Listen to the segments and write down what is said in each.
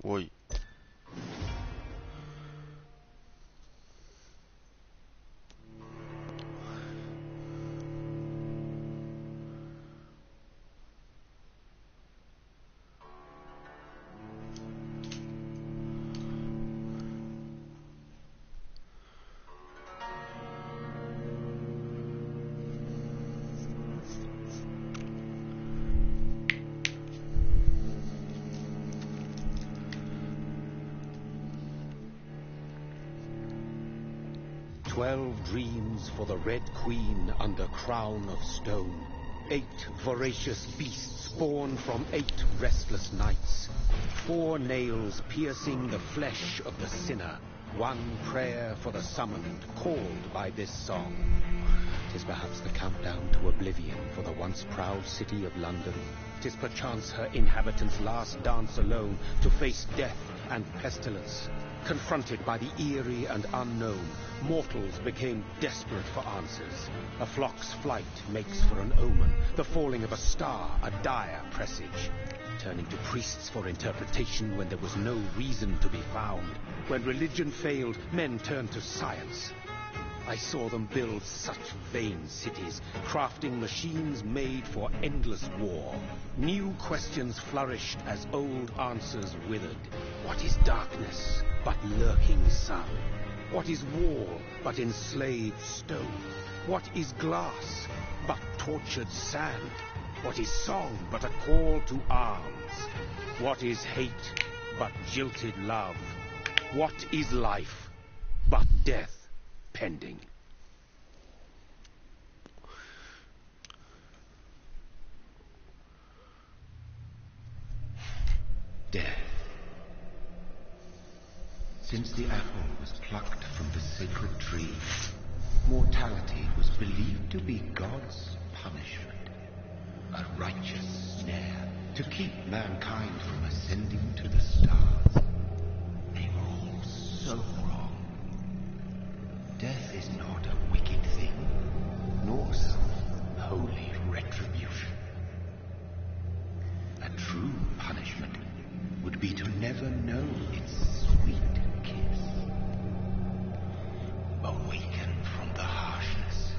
Voy. Dreams for the Red Queen under crown of stone. 8 voracious beasts born from 8 restless nights. 4 nails piercing the flesh of the sinner. 1 prayer for the summoned, called by this song. 'Tis perhaps the countdown to oblivion for the once proud city of London. 'Tis perchance her inhabitants' last dance alone to face death and pestilence. Confronted by the eerie and unknown, mortals became desperate for answers. A flock's flight makes for an omen, the falling of a star a dire presage. Turning to priests for interpretation when there was no reason to be found. When religion failed, men turned to science. I saw them build such vain cities, crafting machines made for endless war. New questions flourished as old answers withered. What is darkness but lurking sun? What is wall but enslaved stone? What is glass but tortured sand? What is song but a call to arms? What is hate but jilted love? What is life but death pending? Death. Since the apple was plucked from the sacred tree, mortality was believed to be God's punishment. A righteous snare to keep mankind from ascending to the stars. They were all so wrong. Death is not a wicked thing, nor some holy retribution. A true punishment would be to never know its sweet kiss. Awaken from the harshness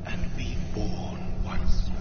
and be born once more.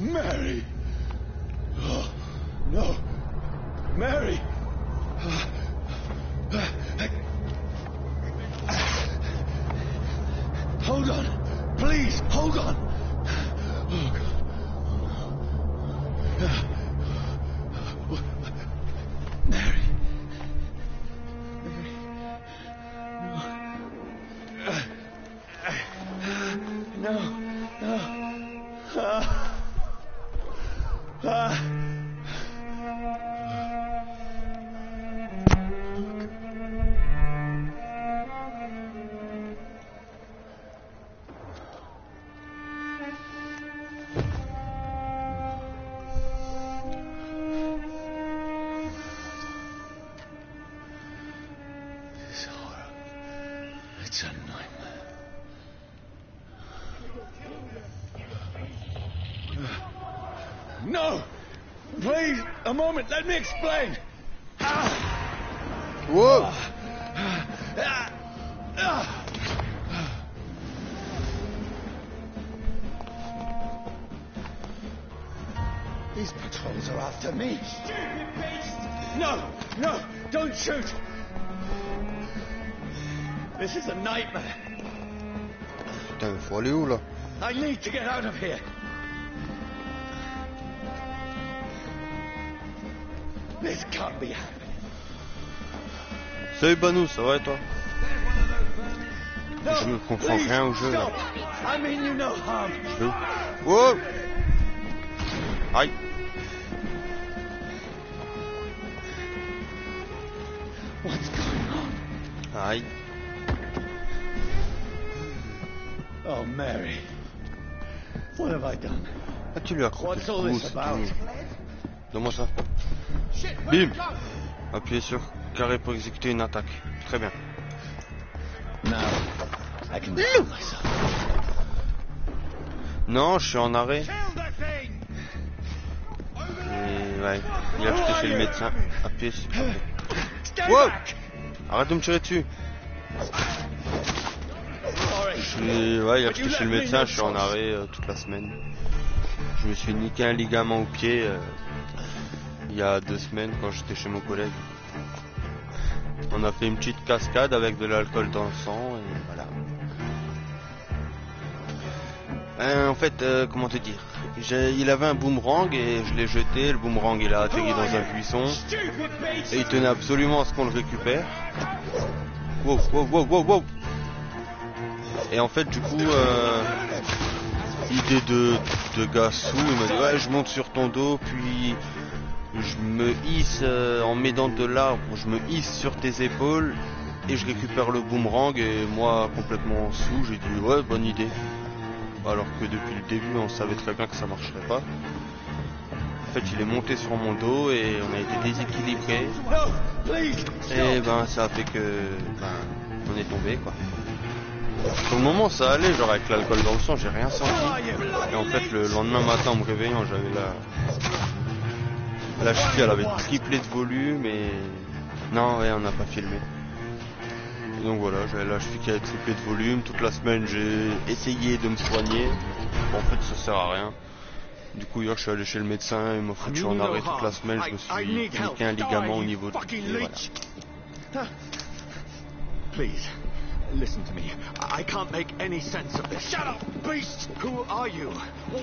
Mary! Oh, no! Mary! Hold on! Please, hold on! Oh, God. Mary. No. No. This horror. It's a nightmare. No! Please, a moment, let me explain! Whoa! These patrols are after me. Stupid beast! No! No! Don't shoot! This is a nightmare. Putain, faut aller où là? I need to get out of here. This can't be happening. Salut Banou, ça va et toi? No, Je ne comprends please, rien au jeu là. stop. I mean you no harm. Wow! Aïe! What's going on? Aïe! Oh, Mary. What have I done? Ah, tu lui as croqué What's le all cou, this c'est about? tout. Donne-moi ça. Bim! Appuyez sur carré pour exécuter une attaque. Très bien. Now, I can defend myself. Non, je suis en arrêt. Et ouais, il a jeté chez le médecin. Appuyez sur... Wow! Arrête de me tirer dessus. Ouais, il a jeté chez le médecin, je suis en arrêt toute la semaine. Je me suis niqué un ligament au pied il y a 2 semaines quand j'étais chez mon collègue. On a fait une petite cascade avec de l'alcool dans le sang et voilà. En fait, comment te dire, il avait un boomerang et je l'ai jeté, le boomerang il a atterri dans un buisson et il tenait absolument à ce qu'on le récupère. Wow, wow, wow, wow, wow. Et en fait du coup, idée de gars sous, il m'a dit ouais je monte sur ton dos puis je me hisse en m'aidant de l'arbre, je me hisse sur tes épaules et je récupère le boomerang et moi complètement sous j'ai dit ouais bonne idée. Alors que depuis le début on savait très bien que ça marcherait pas. En fait il est monté sur mon dos et on a été déséquilibrés. Et ben ça a fait que on est tombé quoi. Pour le moment ça allait, genre avec l'alcool dans le sang j'ai rien senti. Et en fait le lendemain matin en me réveillant j'avais la cheville elle avait triplé de volume et... Non ouais on n'a pas filmé. Et donc voilà, j'avais la cheville qui avait triplé de volume, toute la semaine j'ai essayé de me soigner. Bon, en fait ça sert à rien. Du coup hier je suis allé chez le médecin, il m'a foutu en arrêt toute la semaine, je me suis niqué un ligament au niveau du pied, voilà. Please, listen to me. I can't make any sense of this. Shut up, beast! Who are you?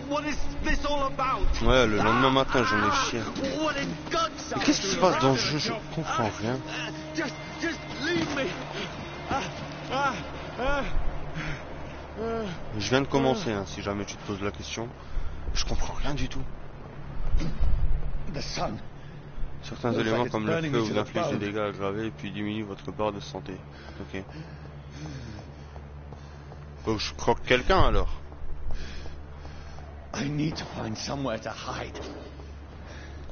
What is this all about? Ouais, le lendemain matin, j'en ai chié. What in God's Mais qu'est-ce qui se passe dans ce jeu? Je comprends rien. Just leave me. Je viens de commencer, hein, si jamais tu te poses la question. Je comprends rien du tout. The sun. Certains éléments comme le feu vous infligent des dégâts aggravés et puis diminuent votre barre de santé. Ok. Faut que je croque quelqu'un alors. I need to find somewhere to hide.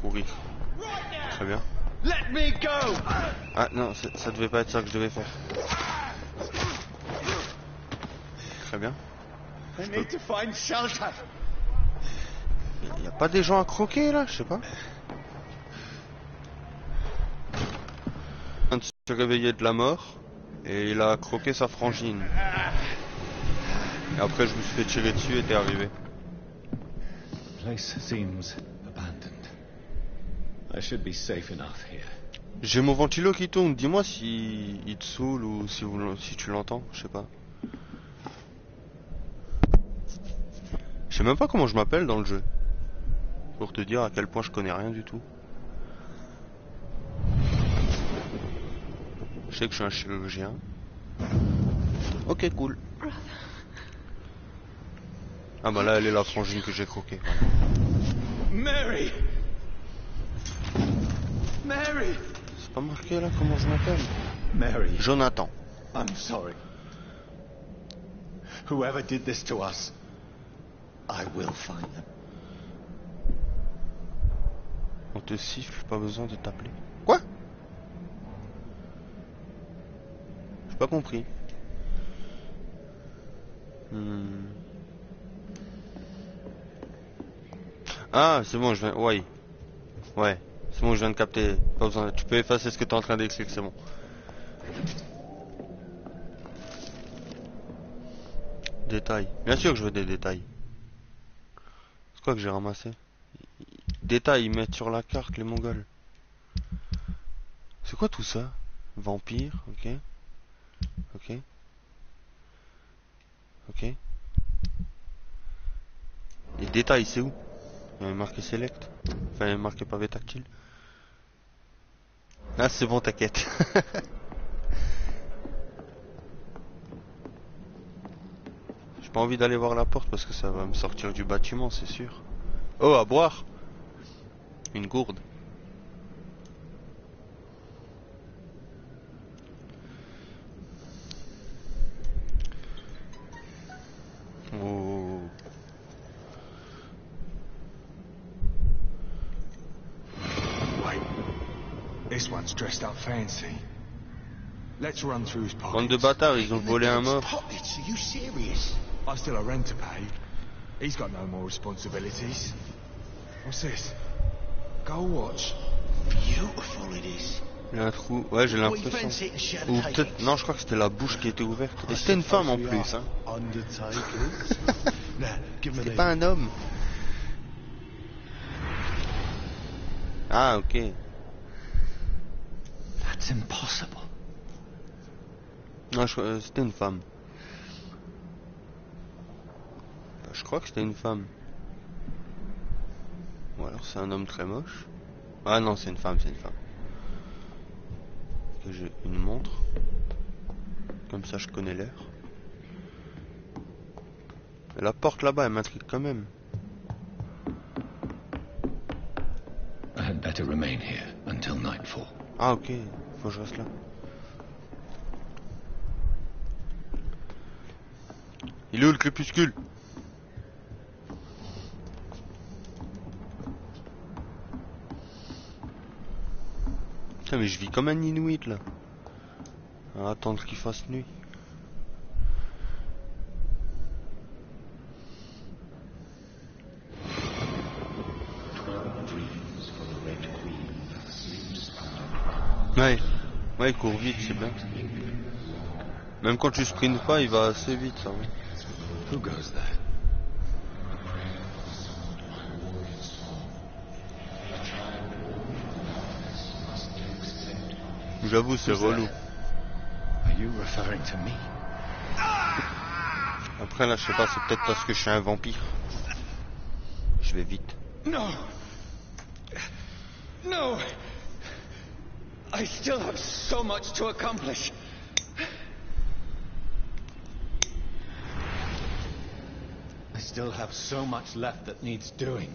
Courir. Très bien. Let me go. Ah non, ça devait pas être ça que je devais faire. Très bien. I need to find shelter. Y a pas des gens à croquer là, je sais pas. Il s'est réveillé de la mort et il a croqué sa frangine. Et après je me suis fait tirer dessus et t'es arrivé. place seems abandoned. I should be safe enough here. J'ai mon ventilo qui tourne, dis-moi si il te saoule ou si tu l'entends, je sais pas. Je sais même pas comment je m'appelle dans le jeu. Pour te dire à quel point je connais rien du tout. Je sais que je suis un chirurgien. Ok, cool. Ah bah là, elle est la frangine que j'ai croquée. Mary! Mary! C'est pas marqué là comment je m'appelle? Mary, Jonathan. I'm sorry. Whoever did this to us, I will find them. On te siffle, pas besoin de t'appeler. Quoi? J'ai pas compris. Ah, c'est bon, je viens... Ouais. Ouais. C'est bon, je viens de capter. Pas besoin... Tu peux effacer ce que tu es en train d'écrire, c'est bon. Détails. Bien sûr que je veux des détails. C'est quoi que j'ai ramassé? Détails, ils mettent sur la carte les Mongols. C'est quoi tout ça? Vampyr, ok. Ok. Ok. Les détails, c'est où? Il y avait marqué select. Enfin, il y avait marqué pavé tactile. Ah, c'est bon, t'inquiète. J'ai pas envie d'aller voir la porte parce que ça va me sortir du bâtiment, c'est sûr. Oh, à boire. Une gourde. Oh. Wait. This one's dressed up fancy. Let's run through his pockets. Bande de bâtards, ils ont volé un mort. Pockets? Are you serious? I've still a rent to pay. He's got no more responsibilities. What's this? Gold watch. Beautiful it is. Il y a un trou. Ouais, j'ai l'impression. Ou peut-être. Non, je crois que c'était la bouche qui était ouverte. Et c'était une femme en plus, hein. C'est pas un homme. Ah, ok. That's impossible. Non, c'était une femme. Bah, je crois que c'était une femme. Ou alors c'est un homme très moche. Ah non, c'est une femme, c'est une femme. Que j'ai une montre. Comme ça, je connais l'heure. Et la porte là-bas, elle m'intrigue quand même. I had better remain here until nightfall. Ah ok, faut que je reste là. Il est où le crépuscule? Putain mais je vis comme un Inuit là. À attendre qu'il fasse nuit. Ouais, ouais, il court vite, c'est bien. Même quand tu sprintes pas, il va assez vite, ça. Ouais. Who goes there? J'avoue, c'est relou. Are you referring to me? Après là, je sais pas, c'est peut-être parce que je suis un vampire. Je vais vite. No. No. I still have so much to accomplish. I still have so much left that needs doing.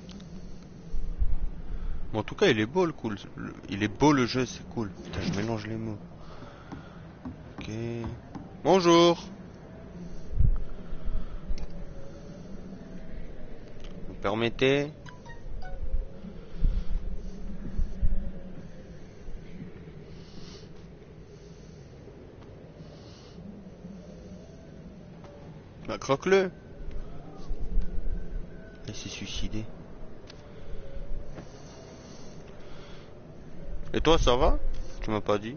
Bon, en tout cas, il est beau le cool. Il est beau le jeu, c'est cool. Putain, je mélange les mots. Ok. Bonjour. Vous permettez? Bah, croque-le. Il s'est suicidé. Et toi, ça va? Tu m'as pas dit.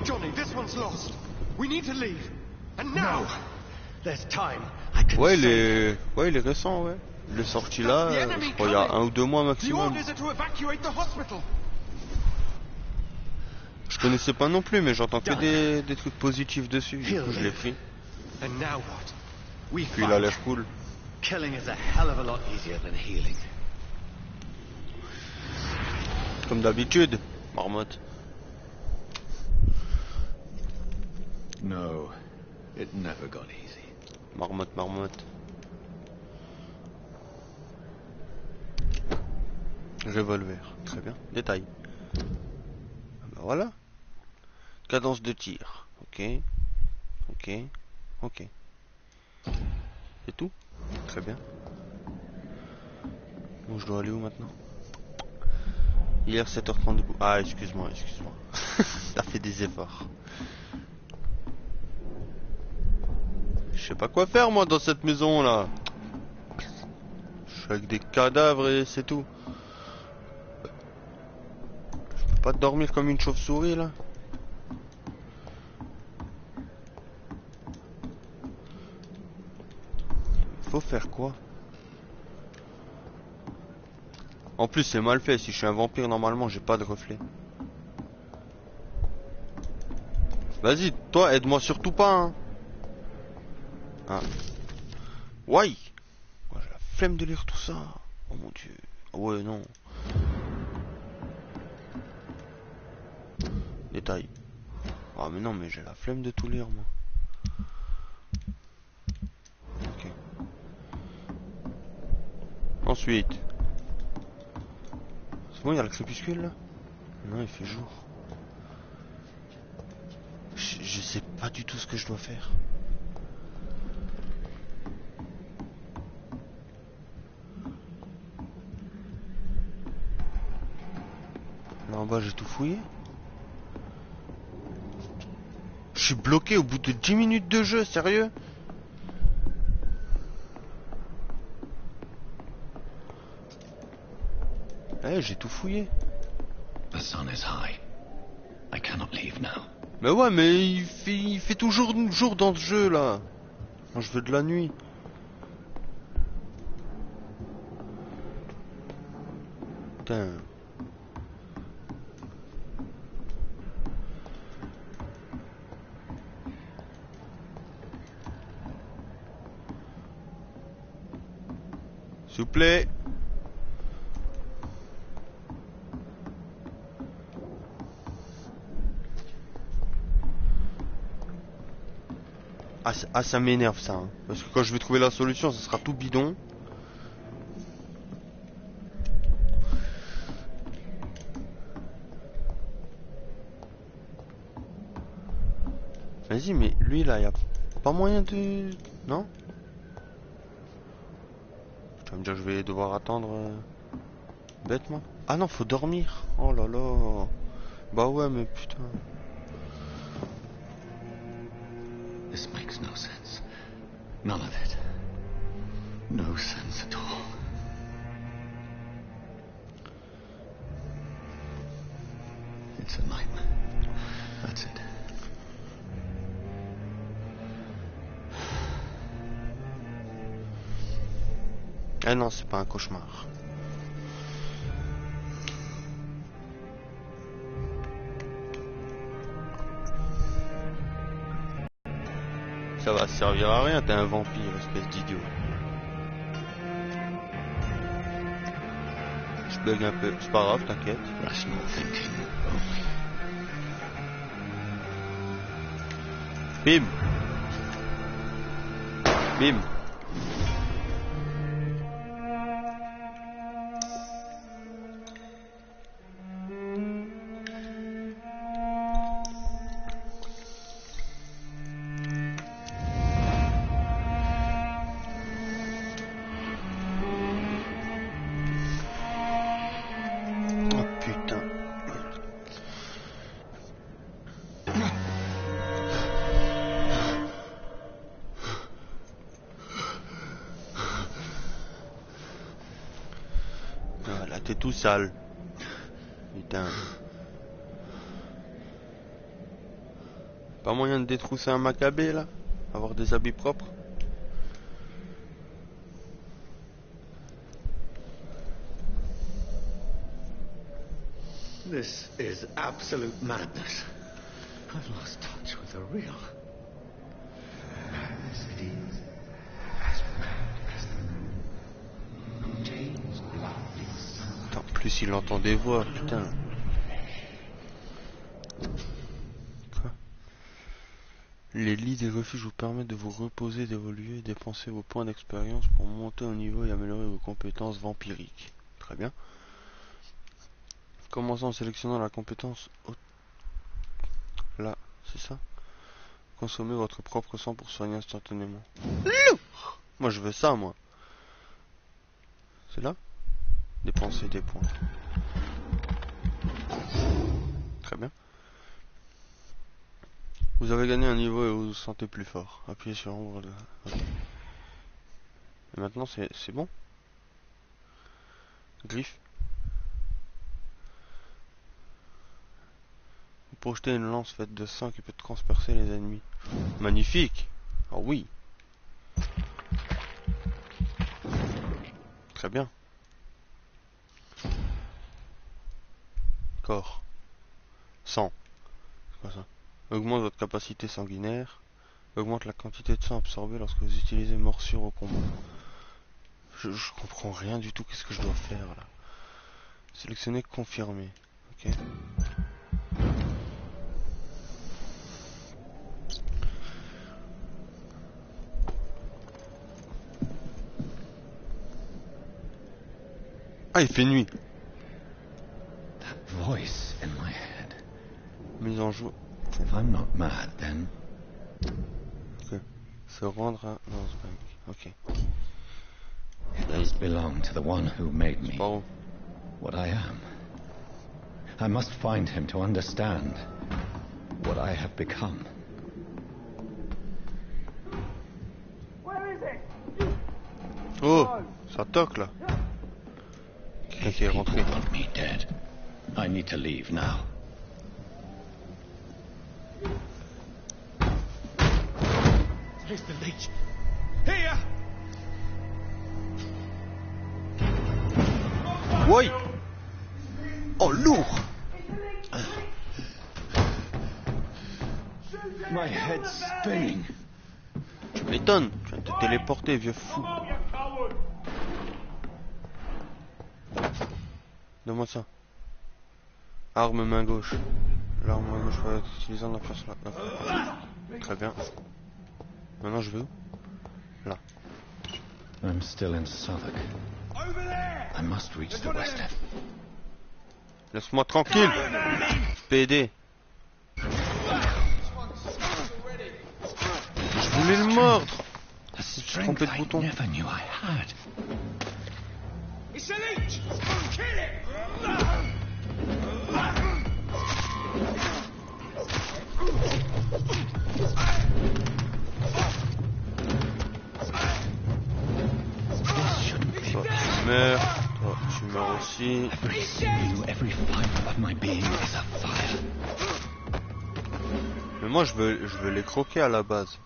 Johnny, this one's lost. We need to leave. And now. There's time. I can Ouais, save. il est récent, ouais. Il est sorti là, je crois, il y a 1 ou 2 mois The maximum. orders are to evacuate the hospital. Je connaissais pas non plus, mais j'entends que des trucs positifs dessus. Du coup, je l'ai pris. And now what? We Puis il a l'air cool. Killing is a hell of a lot easier than healing. Comme d'habitude, marmotte. No, it never got easy. Marmotte, marmotte. Revolver, très bien. Détail. Ben voilà. Cadence de tir. Ok. Ok. Ok. C'est tout? Très bien. Bon, je dois aller où maintenant? Hier 7h30 debout. Ah, excuse-moi. T'as fait des efforts. Je sais pas quoi faire moi dans cette maison là. Je suis avec des cadavres et c'est tout. Je peux pas dormir comme une chauve-souris là. Faut faire quoi? En plus c'est mal fait, si je suis un vampire normalement j'ai pas de reflet. Vas-y, toi aide-moi surtout pas hein. Ah. Ouais. J'ai la flemme de lire tout ça. Oh mon dieu. Ouais non. Détail. Ah mais non mais j'ai la flemme de tout lire moi. Ok. Ensuite. C'est bon, il y a le crépuscule là? Non, il fait jour. Je sais pas du tout ce que je dois faire. Là en bas j'ai tout fouillé. Je suis bloqué au bout de 10 minutes de jeu, sérieux? Eh, j'ai tout fouillé. The sun is high. I cannot leave now. Mais ouais, mais il fait toujours jour dans ce jeu là. Moi je veux de la nuit. Putain. S'il vous plaît. Ah, ça m'énerve ça. Hein. Parce que quand je vais trouver la solution, ça sera tout bidon. Vas-y, mais lui là, y a pas moyen de... Non? Tu vas me dire que je vais devoir attendre... Bêtement. Ah non, faut dormir. Oh là là. Bah ouais, mais putain. This makes no sense. None of it. No sense at all. It's a nightmare. That's it. Ah non, c'est pas un cauchemar. Ça va servir à rien, t'es un vampire, espèce d'idiot. Je bug un peu, c'est pas grave, t'inquiète. Rational thinking only. Bim. Bim. Oh putain. Voilà, t'es tout sale. Putain. Pas moyen de détrousser un macabé là? Avoir des habits propres? This is absolute madness. I've lost touch with the real. Madness it is. As mad as the moon. From Chaine's blood in En plus, il entend des voix, putain. Quoi? Les lits des refuges vous permettent de vous reposer, d'évoluer et dépenser vos points d'expérience pour monter au niveau et améliorer vos compétences vampiriques. Très bien. Commençons en sélectionnant la compétence là, c'est ça? Consommez votre propre sang pour soigner instantanément. Moi je veux ça, moi. C'est là? Dépenser des points. Très bien. Vous avez gagné un niveau et vous vous sentez plus fort. Appuyez sur l'ombre de... Okay. Et maintenant c'est bon? Griffe. Vous projetez une lance faite de sang qui peut transpercer les ennemis. Magnifique! Ah oui! Très bien. Corps. Sang. C'est quoi ça? Augmente votre capacité sanguinaire. Augmente la quantité de sang absorbé lorsque vous utilisez morsure au combat. Je comprends rien du tout. Qu'est-ce que je dois faire là? Sélectionner confirmer. Ok. Ah, il fait nuit. That voice in my head. Mise en joue. If I'm not mad, then Ok. Se rendre à Northbank. Ok. it does belong to the one who made me Par où? what I am. I must find him to understand what I have become. Oh, ça toque là. Quelqu'un qui est People rentré. want me dead. I need to leave now. Here's the leech. Here! Oui. Oh, lourd. My head's spinning. Tu m'étonnes. Tu viens de te téléporter, vieux fou. Donne-moi ça. Arme main gauche. L'arme main gauche va être utilisée en affaire sur la... Très bien. Maintenant je vais où? Là. I'm still in Southwark. I must reach the West End. Laisse-moi tranquille. PD. Je voulais le mordre. The Je me suis strength trompé de I bouton. never knew I had. It's a leech! Kill it! Toi tu meurs. Toi tu meurs aussi. Every sinew, every fibre of my being is a fire. Mais moi je veux les croquer à la base.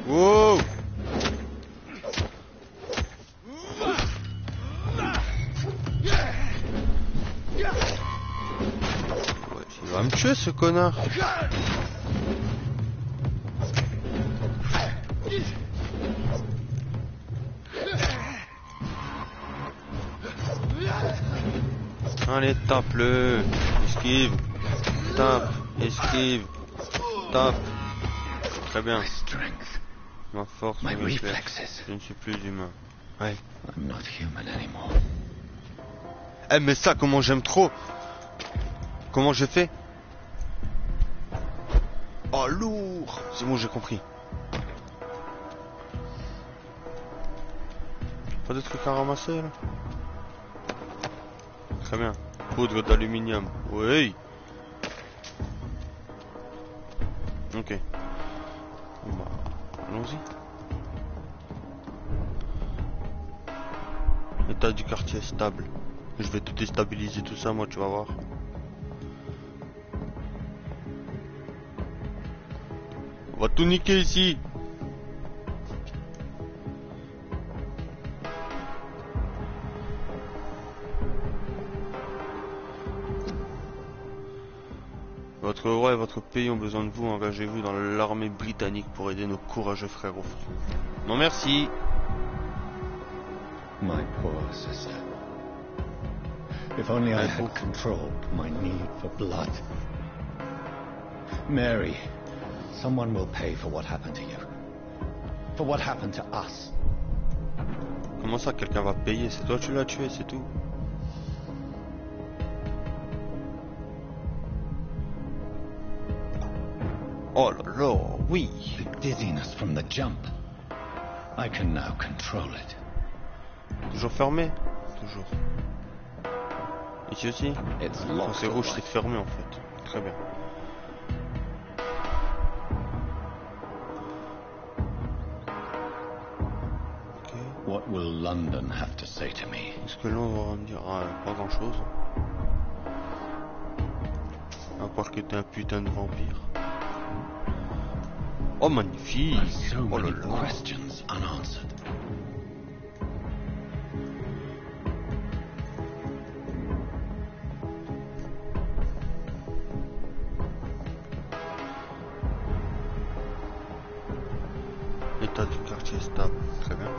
Wow! Ouais, il va me tuer ce connard. Allez, tape-le. Esquive. Tape. Esquive. Tape. Très bien. My strength, Ma force, my mes réflexes. reflexes. Je ne suis plus humain. Ouais. I'm not human anymore. Eh mais ça, comment j'aime trop. Comment j'ai fait? Oh, lourd. C'est bon, j'ai compris. Pas de trucs à ramasser là? Très bien. Poudre d'aluminium. Oui. Ok. Bon bah, allons-y. État du quartier stable. Je vais tout déstabiliser tout ça, moi, tu vas voir. On va tout niquer ici. Votre roi et votre pays ont besoin de vous. Engagez-vous dans l'armée britannique pour aider nos courageux frères au front. Non merci. My poor sister. If only I had controlled my need for blood. Mary, someone will pay for what happened to you. For what happened to us. Comment ça, quelqu'un va payer? C'est toi qui l'as tué, c'est tout. Oh là là, oui. The dizziness from the jump. I can now control it. Toujours fermé? Toujours. Ici aussi? It's Quand locked. c'est rouge, c'est fermé en fait. Très bien. What will London have to say to me? Est-ce que Londres va me dire pas grand chose? À part que t'es un putain de vampire. Oh magnifique! So Oh là many là! questions unanswered. L'état du quartier stable. Très bien.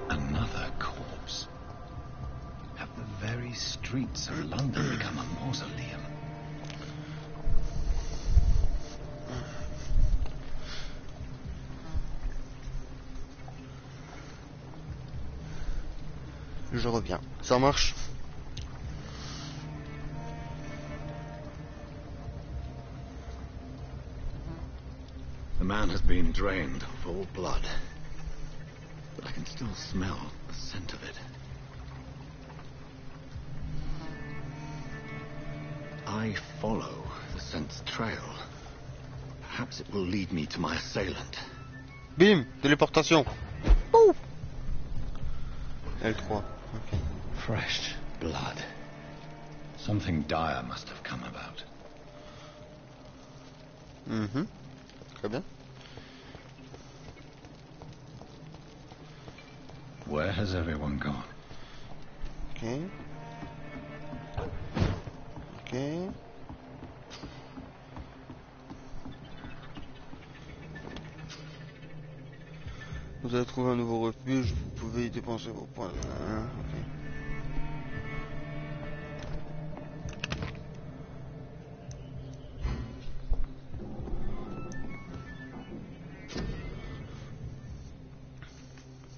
Another corpse. Have the very streets of London become a mausoleum? Je reviens. Ça marche? The man has been drained of all blood, but I can still smell the scent of it. I follow the scent's trail. Perhaps it will lead me to my assailant. Bim! Téléportation! Ouh! L3. Ok. Fresh blood. Something dire must have come about. Mhm. Très bien. Where has everyone gone? Ok. Ok. Vous avez trouvé un nouveau refuge, vous pouvez y dépenser vos points. Ok.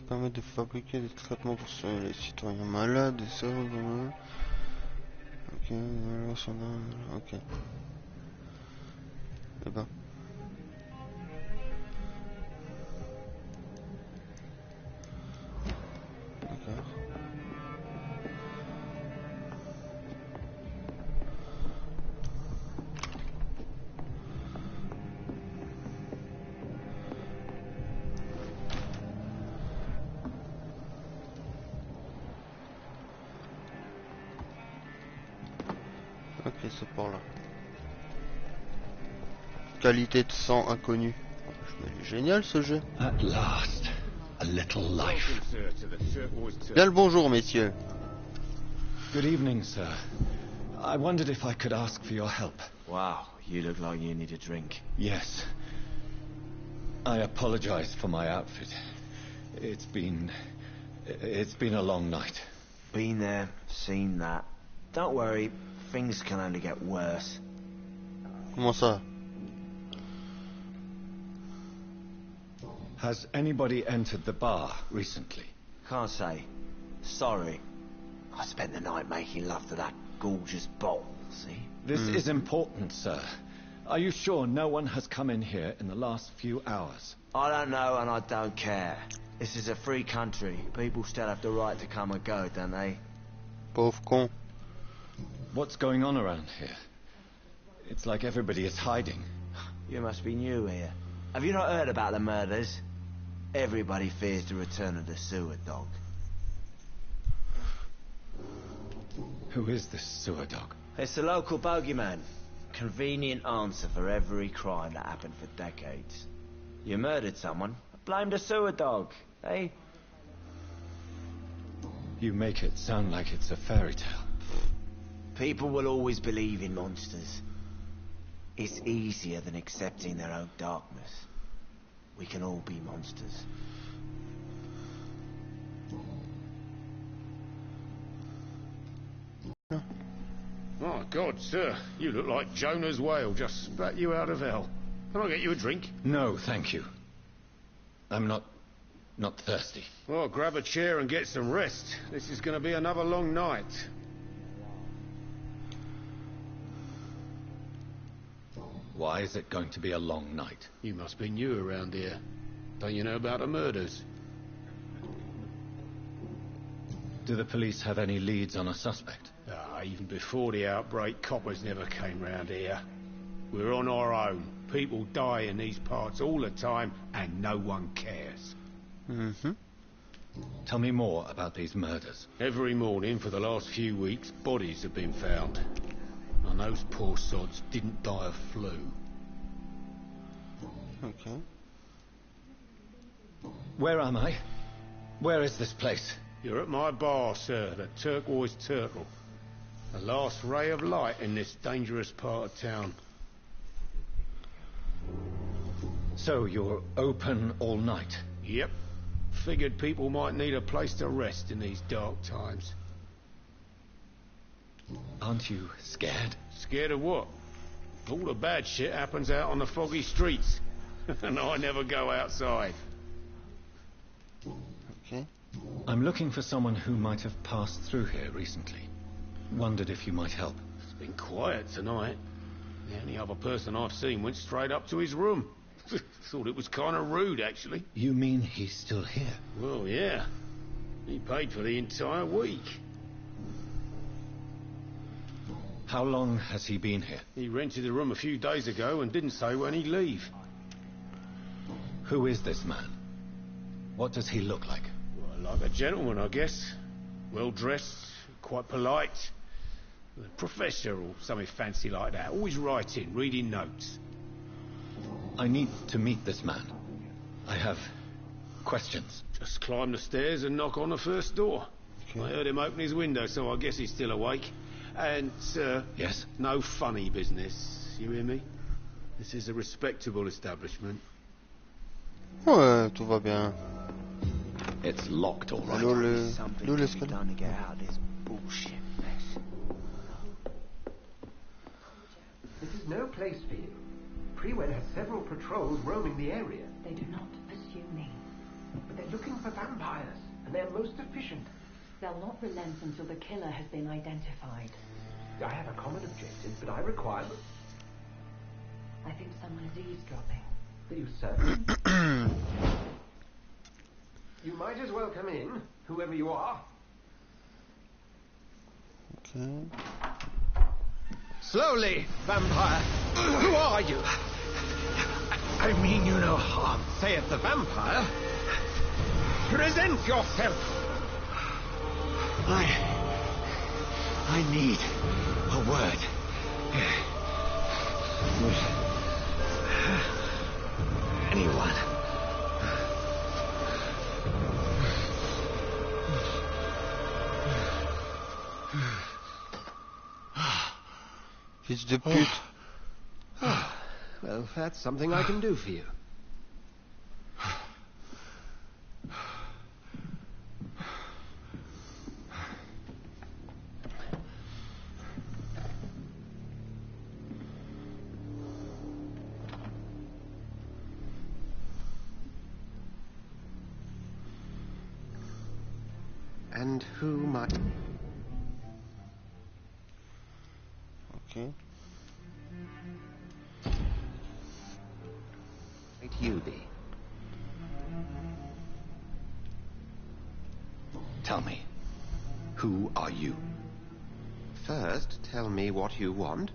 Permet de fabriquer des traitements pour les citoyens malades, des serveurs. Ok, alors ça va. Ok. Eh ben. D'accord. Ok, c'est par là. Qualité de sang inconnue. Il est génial ce jeu. At last, a little life. Bien le bonjour, messieurs. Good evening, sir. I wondered if I could ask for your help. Wow, you look like you need a drink. Yes. I apologize for my outfit. It's been a long night. Been there, seen that. Don't worry, things can only get worse. Comment ça? Has anybody entered the bar recently? Can't say. Sorry. I spent the night making love to that gorgeous bottle, see? This is important, sir. Are you sure no one has come in here in the last few hours? I don't know and I don't care. This is a free country. People still have the right to come and go, don't they? Pauvre con. What's going on around here? It's like everybody is hiding. You must be new here. Have you not heard about the murders? Everybody fears the return of the sewer dog. Who is this sewer dog? It's the local bogeyman. Convenient answer for every crime that happened for decades. You murdered someone, blame the sewer dog, eh? You make it sound like it's a fairy tale. People will always believe in monsters. It's easier than accepting their own darkness. We can all be monsters. My God, sir, you look like Jonah's whale just spat you out of hell. Can I get you a drink? No, thank you. I'm not thirsty. Well, grab a chair and get some rest. This is going to be another long night. Why is it going to be a long night? You must be new around here. Don't you know about the murders? Do the police have any leads on a suspect? Even before the outbreak, coppers never came round here. We're on our own. People die in these parts all the time, and no one cares. Tell me more about these murders. Every morning for the last few weeks, bodies have been found. And those poor sods didn't die of flu. Okay. Where am I? Where is this place? You're at my bar, sir, the Turquoise Turtle. The last ray of light in this dangerous part of town. So you're open all night? Yep. Figured people might need a place to rest in these dark times. Aren't you scared? Scared of what? All the bad shit happens out on the foggy streets. And I never go outside. Okay. I'm looking for someone who might have passed through here recently. Wondered if you might help. It's been quiet tonight. The only other person I've seen went straight up to his room. Thought it was kind of rude, actually. You mean he's still here? Well, yeah. He paid for the entire week. How long has he been here? He rented the room a few days ago and didn't say when he'd leave. Who is this man? What does he look like? Well, like a gentleman, I guess. Well-dressed, quite polite. A professor or something fancy like that. Always writing, reading notes. I need to meet this man. I have questions. Just climb the stairs and knock on the first door. I heard him open his window, so I guess he's still awake. And, sir... Yes? No funny business, you hear me? This is a respectable establishment. Ouais, tout va bien. It's locked, all right. Allô, Something d'où can be l'escalier? done to get out of this bullshit mess. This is no place for you. Prewed has several patrols roaming the area. They do not pursue me. But they're looking for vampires, and they're most efficient. They'll not relent until the killer has been identified. I have a common objective, but I require... I think someone is eavesdropping. Are you certain? You might as well come in, whoever you are. Okay. Slowly, vampire. Who are you? I mean you no harm, saith the vampire. Present yourself. I need a word. Anyone. Fils de pute. Well, that's something I can do for you. And who might... Okay. might you be? Tell me, who are you? First, tell me what you want.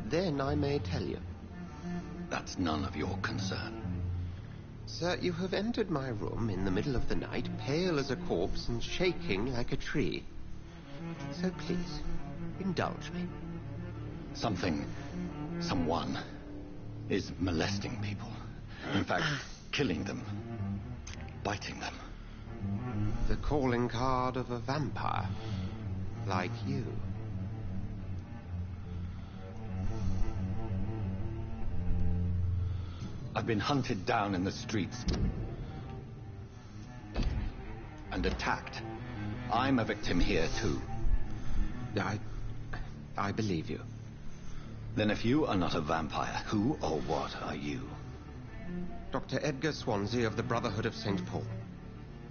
Then I may tell you. That's none of your concern. Sir, you have entered my room in the middle of the night, pale as a corpse and shaking like a tree. So please, indulge me. Someone is molesting people. In fact, killing them, biting them. The calling card of a vampire, like you. I've been hunted down in the streets and attacked. I'm a victim here too. I believe you. Then if you are not a vampire, who or what are you? Dr. Edgar Swansea of the Brotherhood of St. Paul.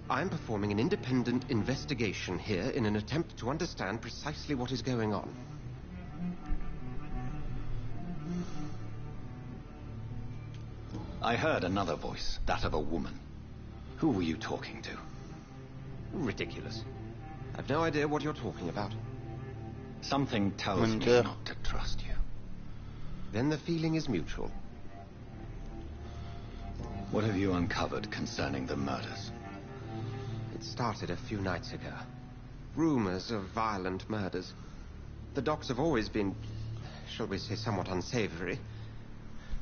I'm performing an independent investigation here in an attempt to understand precisely what is going on. I heard another voice, that of a woman. Who were you talking to? Ridiculous. I've no idea what you're talking about. Something tells me not to trust you. Then the feeling is mutual. What have you uncovered concerning the murders? It started a few nights ago. Rumors of violent murders. The docks have always been, shall we say, somewhat unsavory.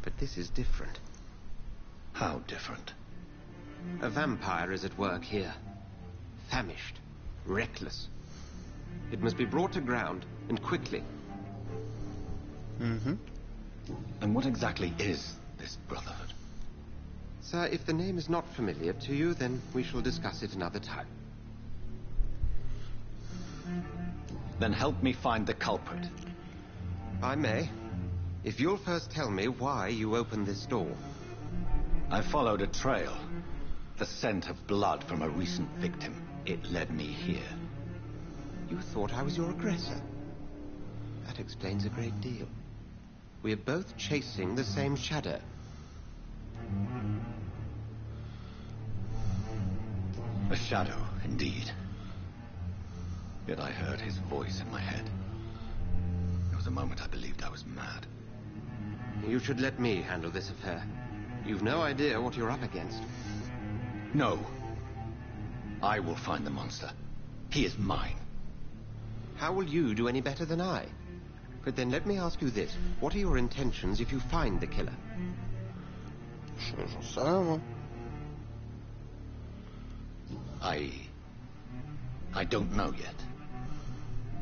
But this is different. How different? A vampire is at work here. Famished. Reckless. It must be brought to ground, and quickly. Mm-hmm. And what exactly is this Brotherhood? Sir, if the name is not familiar to you, then we shall discuss it another time. Then help me find the culprit. I may. If you'll first tell me why you opened this door. I followed a trail. The scent of blood from a recent victim. It led me here. You thought I was your aggressor. That explains a great deal. We are both chasing the same shadow. A shadow, indeed. Yet I heard his voice in my head. There was a moment I believed I was mad. You should let me handle this affair. You've no idea what you're up against. No. I will find the monster. He is mine. How will you do any better than I? But then let me ask you this. What are your intentions if you find the killer? J'en sais rien, moi. I don't know yet.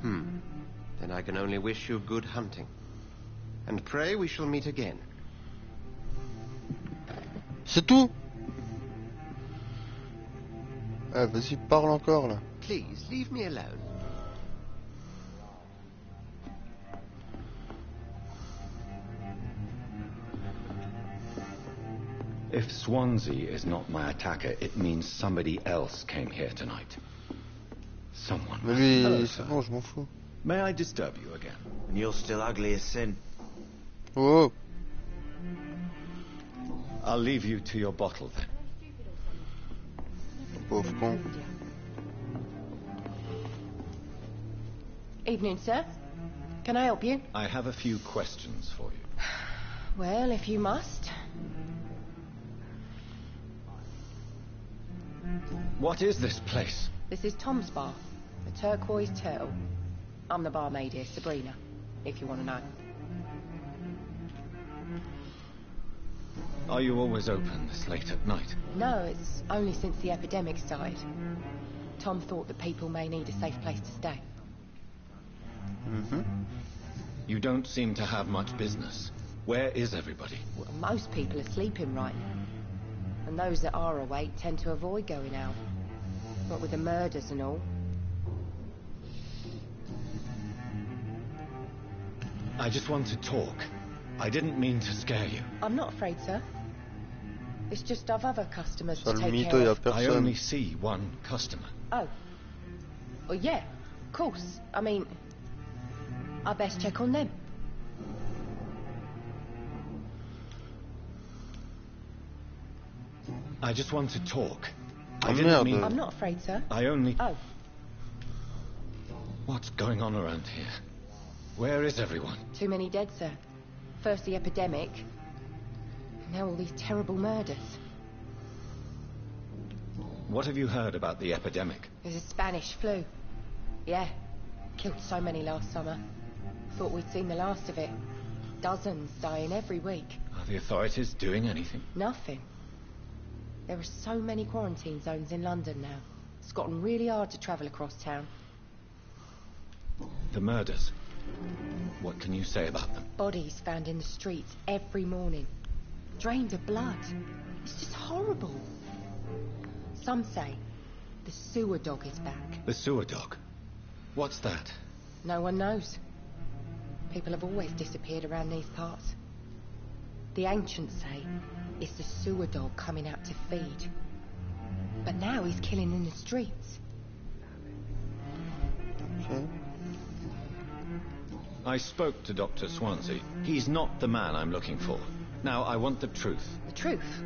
Then I can only wish you good hunting. And pray we shall meet again. C'est tout. Ah, vas-y, parle encore, là. Please, leave me alone. If Swansea is not my attacker, it means somebody else came here tonight. Someone. Mais lui, Hello, c'est sir. bon, je m'en fous. May I disturb you again? And you're still ugly as sin. Oh, I'll leave you to your bottle then. pauvre con. Evening, sir. Can I help you? I have a few questions for you. Well, if you must. What is this place? This is Tom's bar, the Turquoise Turtle. I'm the barmaid here, Sabrina, if you want to know. Are you always open this late at night? No, it's only since the epidemic started. Tom thought that people may need a safe place to stay. Mhm. You don't seem to have much business. Where is everybody? Well, most people are sleeping right now. And those that are awake tend to avoid going out. What with the murders and all. I just want to talk. I didn't mean to scare you. I'm not afraid, sir. It's just I've other customers to Sale take mytho, care y a of. I only personne. see one customer. Oh. Well, yeah, of course. I mean, I best check on them. I just want to talk. Oh, I didn't merde. mean... I'm not afraid, sir. I only... Oh, What's going on around here? Where is everyone? too many dead, sir. First the epidemic, now all these terrible murders. What have you heard about the epidemic? There's a Spanish flu. Yeah, killed so many last summer. Thought we'd seen the last of it. Dozens dying every week. Are the authorities doing anything? Nothing. There are so many quarantine zones in London now. It's gotten really hard to travel across town. The murders. What can you say about them? Bodies found in the streets every morning. drained of blood. It's just horrible. Some say the sewer dog is back. The sewer dog? What's that? No one knows. People have always disappeared around these parts. The ancients say it's the sewer dog coming out to feed. But now he's killing in the streets. Okay. I spoke to Dr. Swansea. He's not the man I'm looking for. Now, I want the truth. The truth?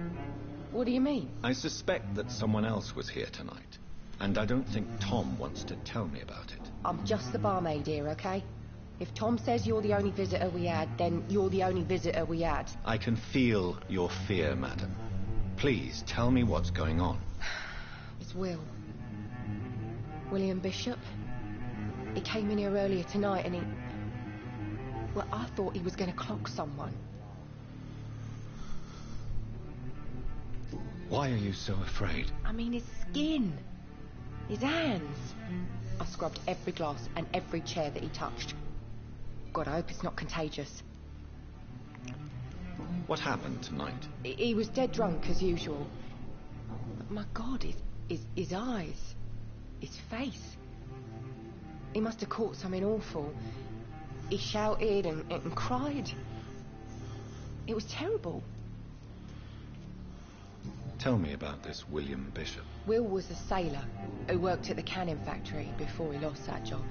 What do you mean? I suspect that someone else was here tonight. And I don't think Tom wants to tell me about it. I'm just the barmaid here, okay? If Tom says you're the only visitor we had, then you're the only visitor we had. I can feel your fear, madam. Please, tell me what's going on. It's William Bishop. He came in here earlier tonight and he... Well, I thought he was going to clock someone. Why are you so afraid? I mean, his skin. His hands. I scrubbed every glass and every chair that he touched. God, I hope it's not contagious. What happened tonight? He was dead drunk, as usual. But my God, his eyes. His face. He must have caught something awful. He shouted and cried. It was terrible. Tell me about this William Bishop. Will was a sailor who worked at the canning factory before he lost that job.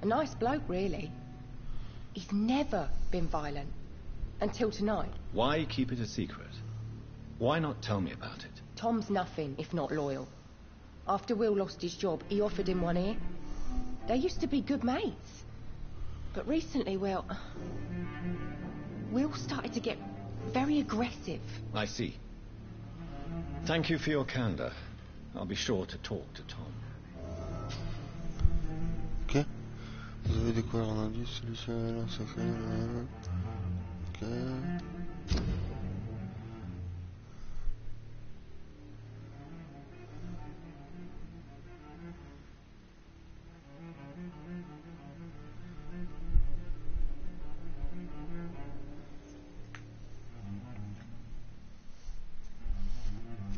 A nice bloke, really. He's never been violent. Until tonight. Why keep it a secret? Why not tell me about it? Tom's nothing if not loyal. After Will lost his job, he offered him one ear. They used to be good mates. But recently, well... Will started to get very aggressive. I see. Thank you for your candor. I'll be sure to talk to Tom. Ok. Vous avez découvert un indice, solution à la secret. Ok.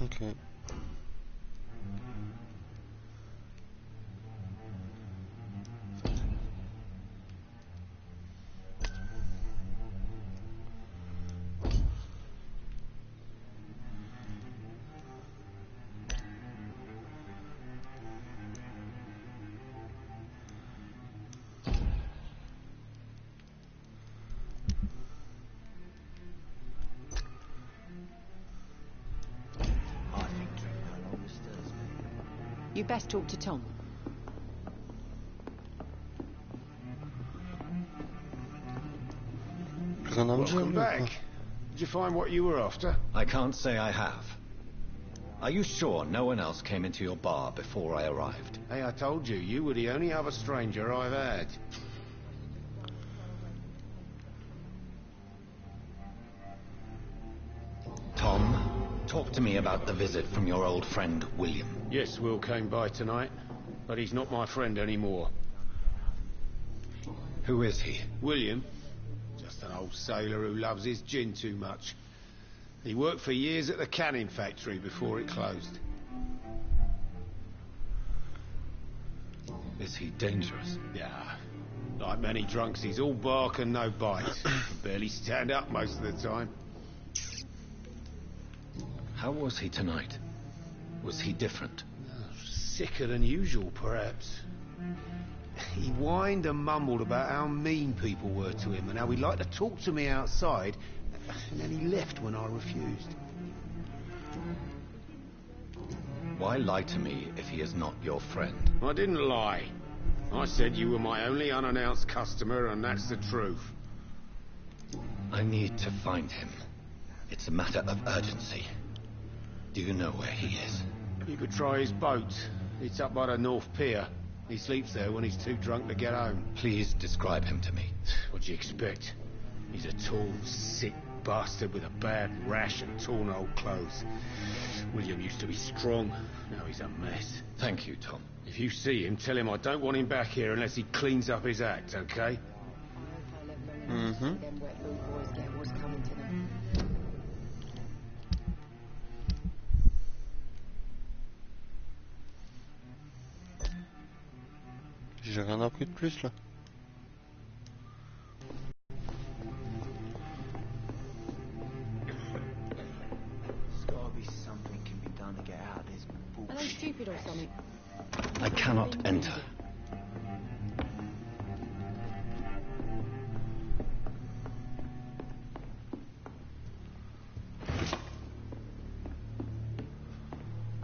Okay. You best talk to Tom. Welcome back. Did you find what you were after? I can't say I have. Are you sure no one else came into your bar before I arrived? Hey, I told you, you were the only other stranger I've had. Tom, talk to me about the visit from your old friend, William. Yes, Will came by tonight, but he's not my friend anymore. Who is he? William? Just an old sailor who loves his gin too much. He worked for years at the canning factory before it closed. Is he dangerous? Yeah. Like many drunks, he's all bark and no bite. Can barely stand up most of the time. How was he tonight? Was he different? Sicker than usual, perhaps. He whined and mumbled about how mean people were to him and how he'd like to talk to me outside, and then he left when I refused. Why lie to me if he is not your friend? I didn't lie. I said you were my only unannounced customer, and that's the truth. I need to find him. It's a matter of urgency. Do you know where he is? You could try his boat. It's up by the North Pier. He sleeps there when he's too drunk to get home. Please describe him to me. What do you expect? He's a tall, sick bastard with a bad rash and torn old clothes. William used to be strong. Now he's a mess. Thank you, Tom. If you see him, tell him I don't want him back here unless he cleans up his act, okay? J'ai rien appris de plus là. Are they stupid or something? I cannot enter.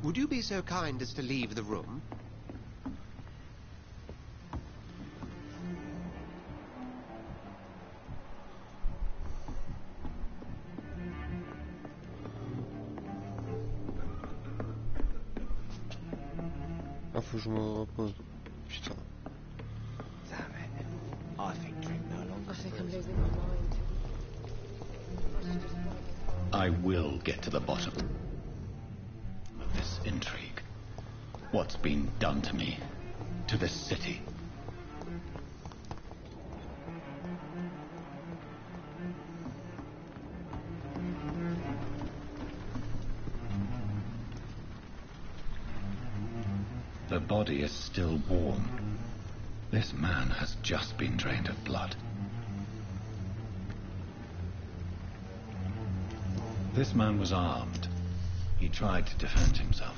Would you be so kind as to leave the room? Ah, faut que je me repose. Putain. Damn it. I think drink no longer. I think I'm losing my mind. I will get to the bottom of this intrigue. What's been done to me, to this city. The body is still warm. This man has just been drained of blood. This man was armed. He tried to defend himself.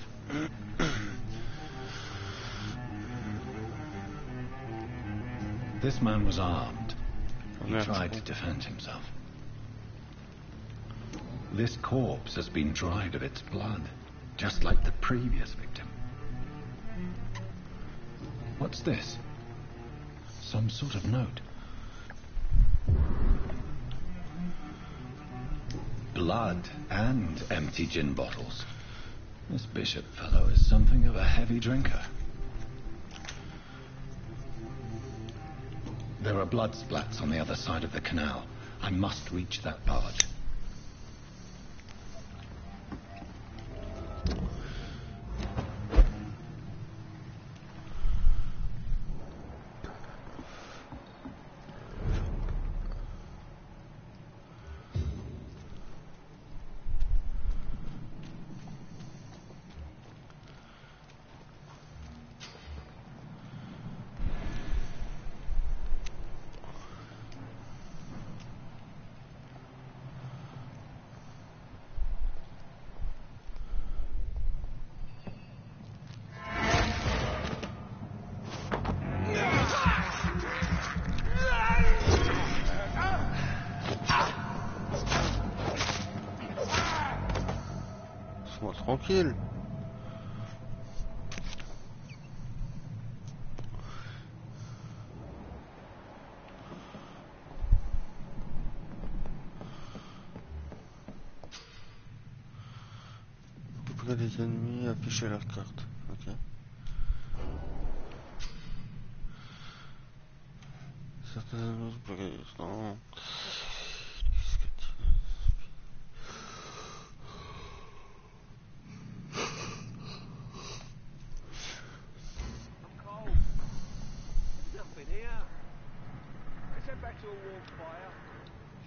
This man was armed. He tried to defend himself. This corpse has been dried of its blood, just like the previous victim. What's this? Some sort of note. Blood and empty gin bottles. This bishop fellow is something of a heavy drinker. There are blood splats on the other side of the canal. I must reach that barge. Tranquille. Couper les ennemis, afficher leur carte. Ok. Certains ennemis non.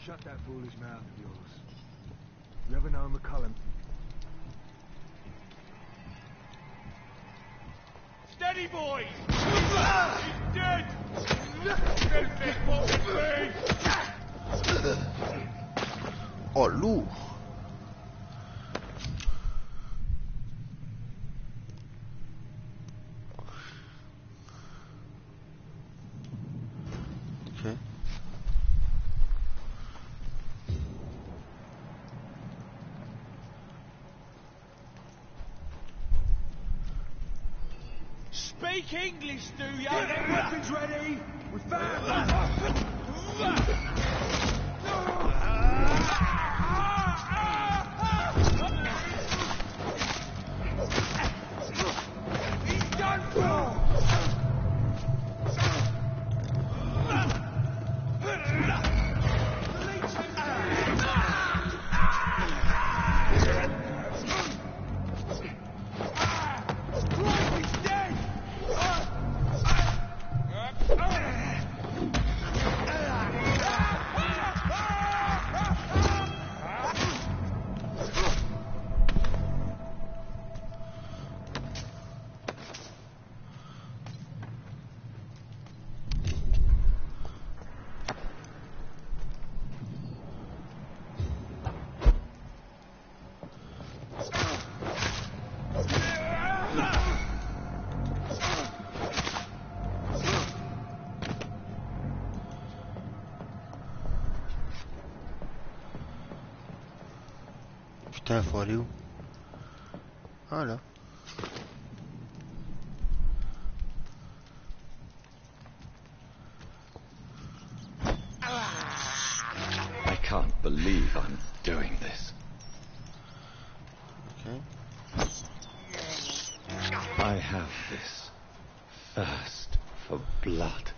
Shut that foolish mouth of yours. You ever know McCullum? Steady, boys! He's dead! This what we need! Oh, lourd! Ok. Speak English, do you? Get them weapons ready! We found He's done for! Putain, faut aller où? Ah là. I can't believe I'm doing this. Okay. I have this thirst for blood.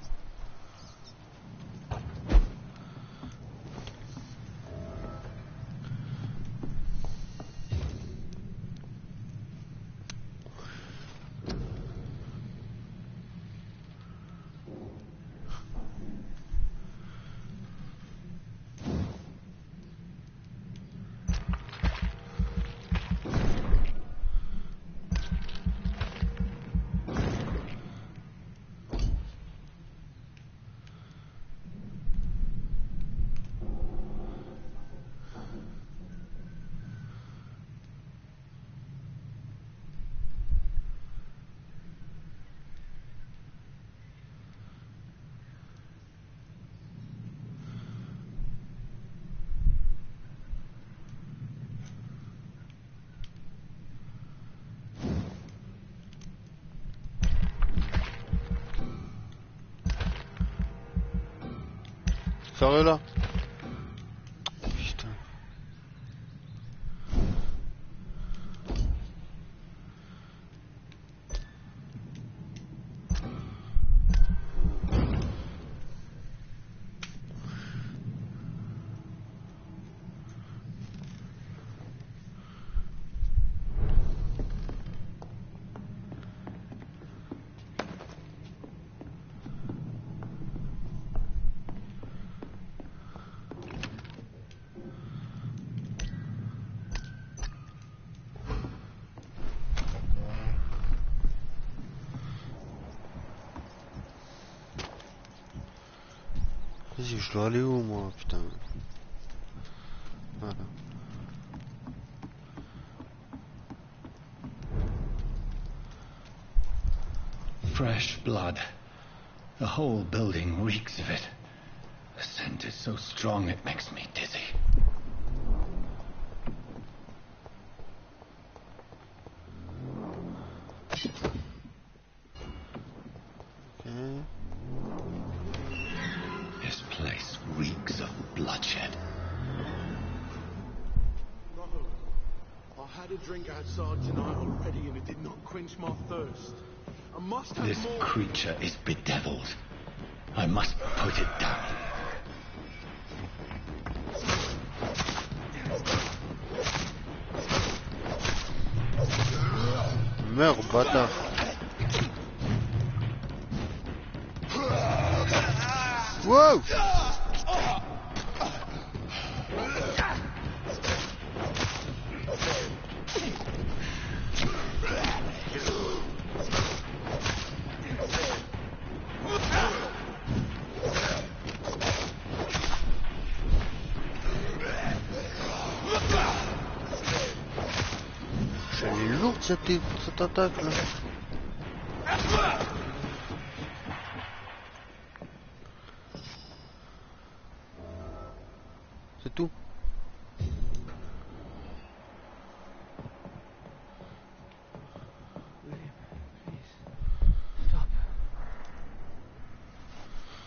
Sors là. Putain. Vas-y, je dois aller où moi, putain. Voilà. Fresh blood. The whole building reeks of it. The scent is so strong it makes me dizzy. Okay. This place reeks of bloodshed. Brother, I had a drink outside tonight already and it did not quench my thirst. I must have This more. creature is bedeviled. I must put it down. Meurs, bâtard. Wow! Elle est lourde cette attaque là. C'est tout.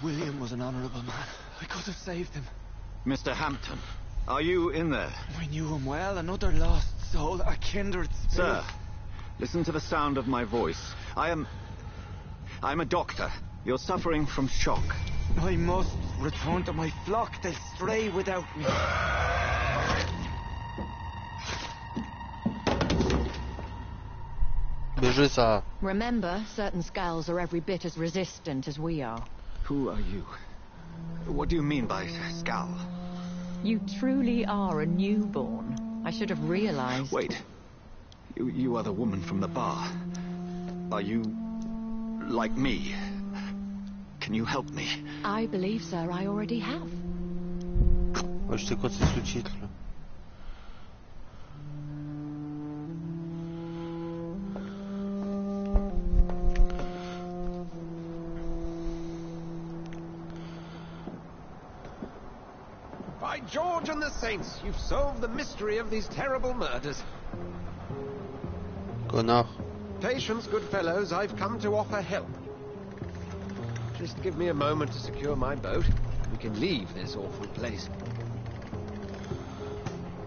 William was an honourable man. I could have saved him. Mr. Hampton, are you in there? We knew him well, another lost soul, a kindred spirit. Sir, listen to the sound of my voice. I'm a doctor. You're suffering from shock. I must return to my flock. They'll stray without me. Bien joué ça. Remember, certain skulls are every bit as resistant as we are. Who are you? What do you mean by scowl? You truly are a newborn. I should have realized. Wait. You are the woman from the bar. Are you like me? Can you help me? I believe, sir, I already have. Ouais, je sais quoi ces sous-titres là. By George and the saints, you've solved the mystery of these terrible murders. Connard. Patience, good fellows, I've come to offer help. Just give me a moment to secure my boat. We can leave this awful place.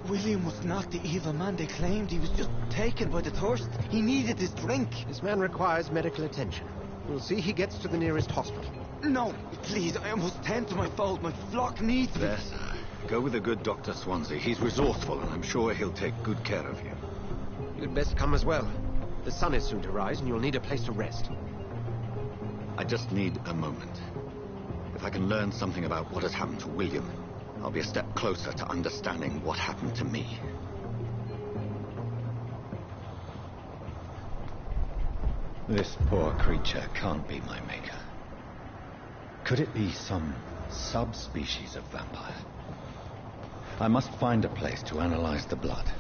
William was not the evil man they claimed. He was just taken by the thirst. He needed his drink. This man requires medical attention. We'll see he gets to the nearest hospital. No, please, I must tend to my fault. My flock needs me. There, sir. Go with the good Dr. Swansea. He's resourceful, and I'm sure he'll take good care of you. You'd best come as well. The sun is soon to rise, and you'll need a place to rest. I just need a moment. If I can learn something about what has happened to William, I'll be a step closer to understanding what happened to me. This poor creature can't be my maker. Could it be some subspecies of vampire? I must find a place to analyze the blood.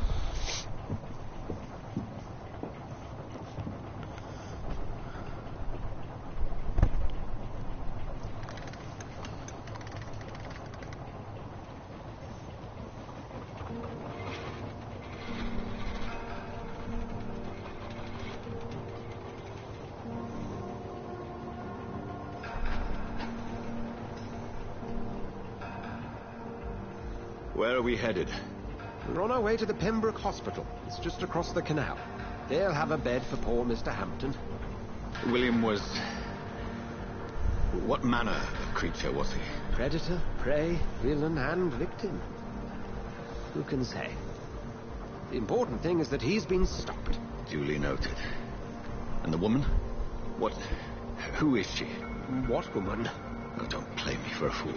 Where are we headed? We're on our way to the Pembroke Hospital. It's just across the canal. They'll have a bed for poor Mr. Hampton. William was... What manner of creature was he? Predator, prey, villain, and victim. Who can say? The important thing is that he's been stopped. Duly noted. And the woman? What... Who is she? What woman? Oh, don't play me for a fool.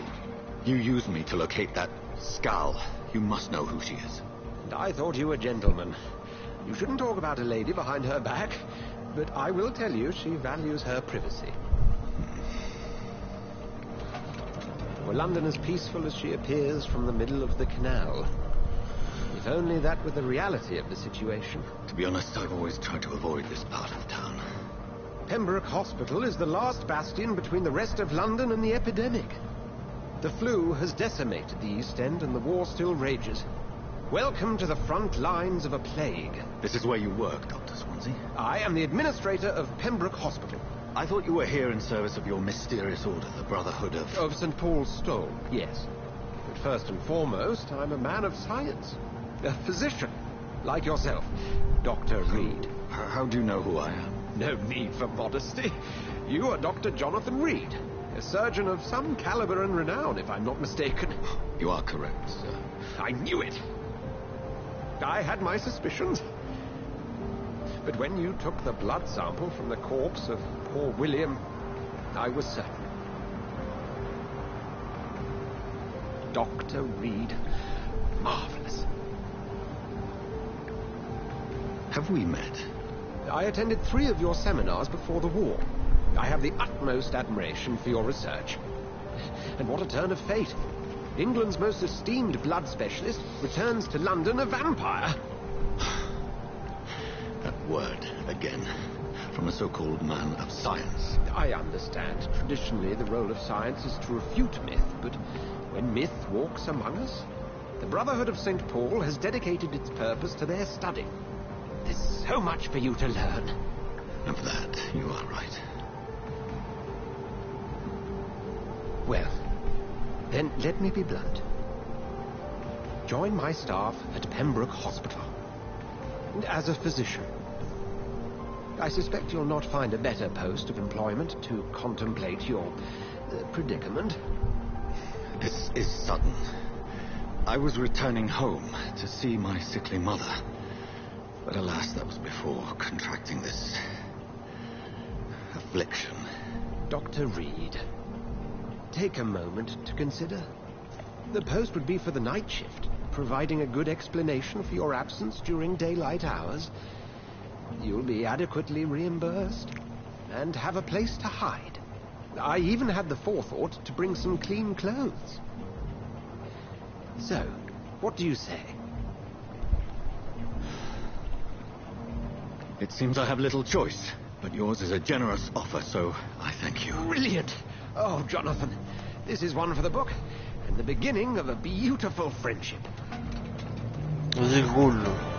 You used me to locate that skull. You must know who she is. And I thought you a gentleman. You shouldn't talk about a lady behind her back, but I will tell you she values her privacy. Were London as peaceful as she appears from the middle of the canal? If only that were the reality of the situation. To be honest, I've always tried to avoid this part of town. Pembroke Hospital is the last bastion between the rest of London and the epidemic. The flu has decimated the East End and the war still rages. Welcome to the front lines of a plague. This is where you work, Dr. Swansea? I am the administrator of Pembroke Hospital. I thought you were here in service of your mysterious order, the Brotherhood of... Of St. Paul's Stole, yes. But first and foremost, I'm a man of science. A physician, like yourself, Dr. Reed. How do you know who I am? No need for modesty. You are Dr. Jonathan Reed. A surgeon of some caliber and renown, if I'm not mistaken. You are correct, sir. I knew it. I had my suspicions. But when you took the blood sample from the corpse of poor William, I was certain. Dr. Reed. Marvelous. Have we met? I attended 3 of your seminars before the war. I have the utmost admiration for your research. And what a turn of fate. England's most esteemed blood specialist returns to London a vampire. That word, again, from a so-called man of science. I understand. Traditionally, the role of science is to refute myth, but when myth walks among us, the Brotherhood of St. Paul has dedicated its purpose to their study. There's so much for you to learn. Of that, you are right. Well, then let me be blunt. Join my staff at Pembroke Hospital. As a physician. I suspect you'll not find a better post of employment to contemplate your predicament. This is sudden. I was returning home to see my sickly mother. But alas, that was before contracting this affliction. Dr. Reed, take a moment to consider. The post would be for the night shift, providing a good explanation for your absence during daylight hours. You'll be adequately reimbursed and have a place to hide. I even had the forethought to bring some clean clothes. So, what do you say? It seems I have little choice, but yours is a generous offer, so I thank you. Brilliant! Oh, Jonathan, this is one for the book, and and the beginning of a beautiful friendship. Vas-y, roule.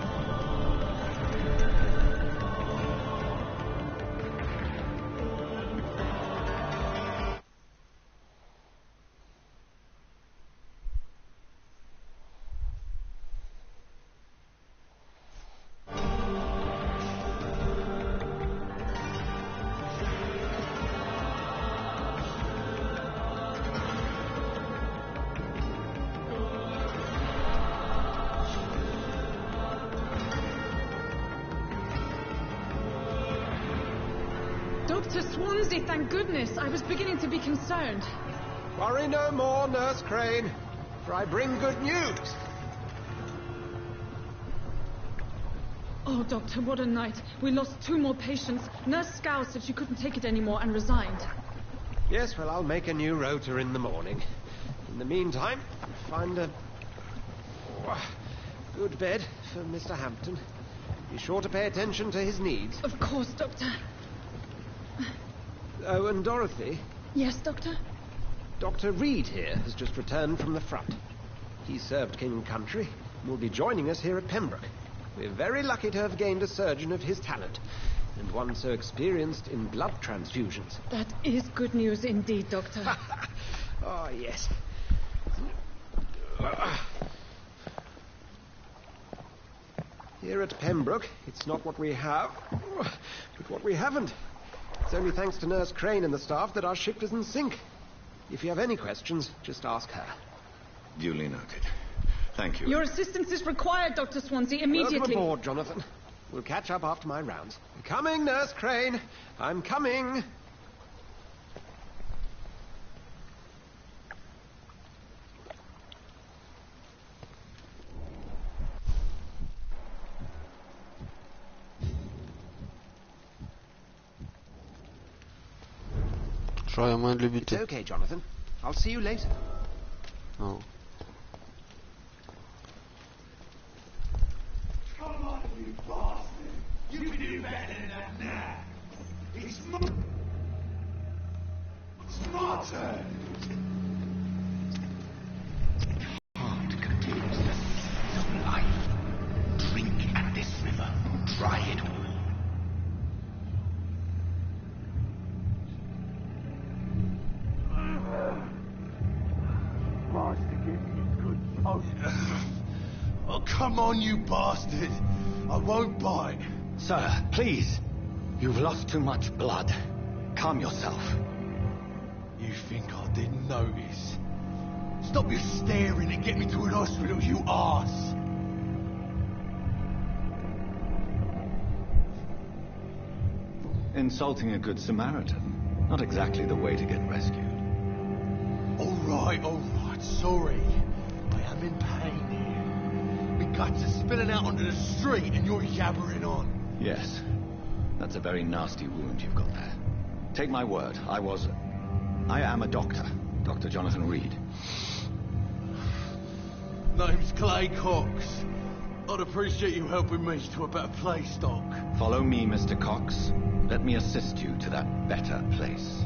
Dr. Swansea, thank goodness. I was beginning to be concerned. Worry no more, Nurse Crane, for I bring good news. Oh, Doctor, what a night. We lost 2 more patients. Nurse Scow said she couldn't take it anymore and resigned. Yes, well, I'll make a new rota in the morning. In the meantime, find a good bed for Mr. Hampton. Be sure to pay attention to his needs. Of course, Doctor. Oh, and Dorothy? Yes, Doctor? Dr. Reed here has just returned from the front. He served King and Country and will be joining us here at Pembroke. We're very lucky to have gained a surgeon of his talent, and one so experienced in blood transfusions. That is good news indeed, Doctor. Oh, yes. Here at Pembroke, it's not what we have, but what we haven't. It's only thanks to Nurse Crane and the staff that our ship doesn't sink. If you have any questions, just ask her. Duly noted. Thank you. Your assistance is required, Dr. Swansea, immediately. Welcome aboard, Jonathan. We'll catch up after my rounds. I'm coming, Nurse Crane. I'm coming. J'aurais moyen de le It's buter. okay, Jonathan. I'll see you later. Non. Come on, you bastard! You can do better than that now! It's smarter! Heart contains the seeds of life. Drink at this river. Dry it all. Oh, come on, you bastard! I won't bite. Sir, please. You've lost too much blood. Calm yourself. You think I didn't notice? Stop your staring and get me to an hospital, you arse! Insulting a good Samaritan. Not exactly the way to get rescued. All right, sorry. I am in pain here. My guts are spilling out onto the street and you're yabbering on. Yes. That's a very nasty wound you've got there. Take my word, I am a doctor. Dr. Jonathan Reed. Name's Clay Cox. I'd appreciate you helping me to a better place, Doc. Follow me, Mr. Cox. Let me assist you to that better place.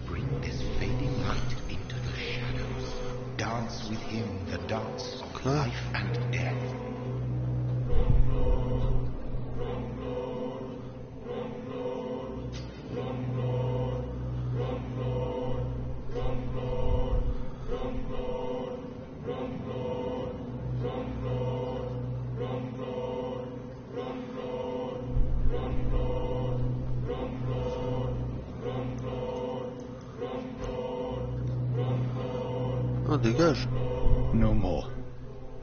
Bring this fading light into the shadows. Dance with him the dance of life and death. Oh, dégage. No more.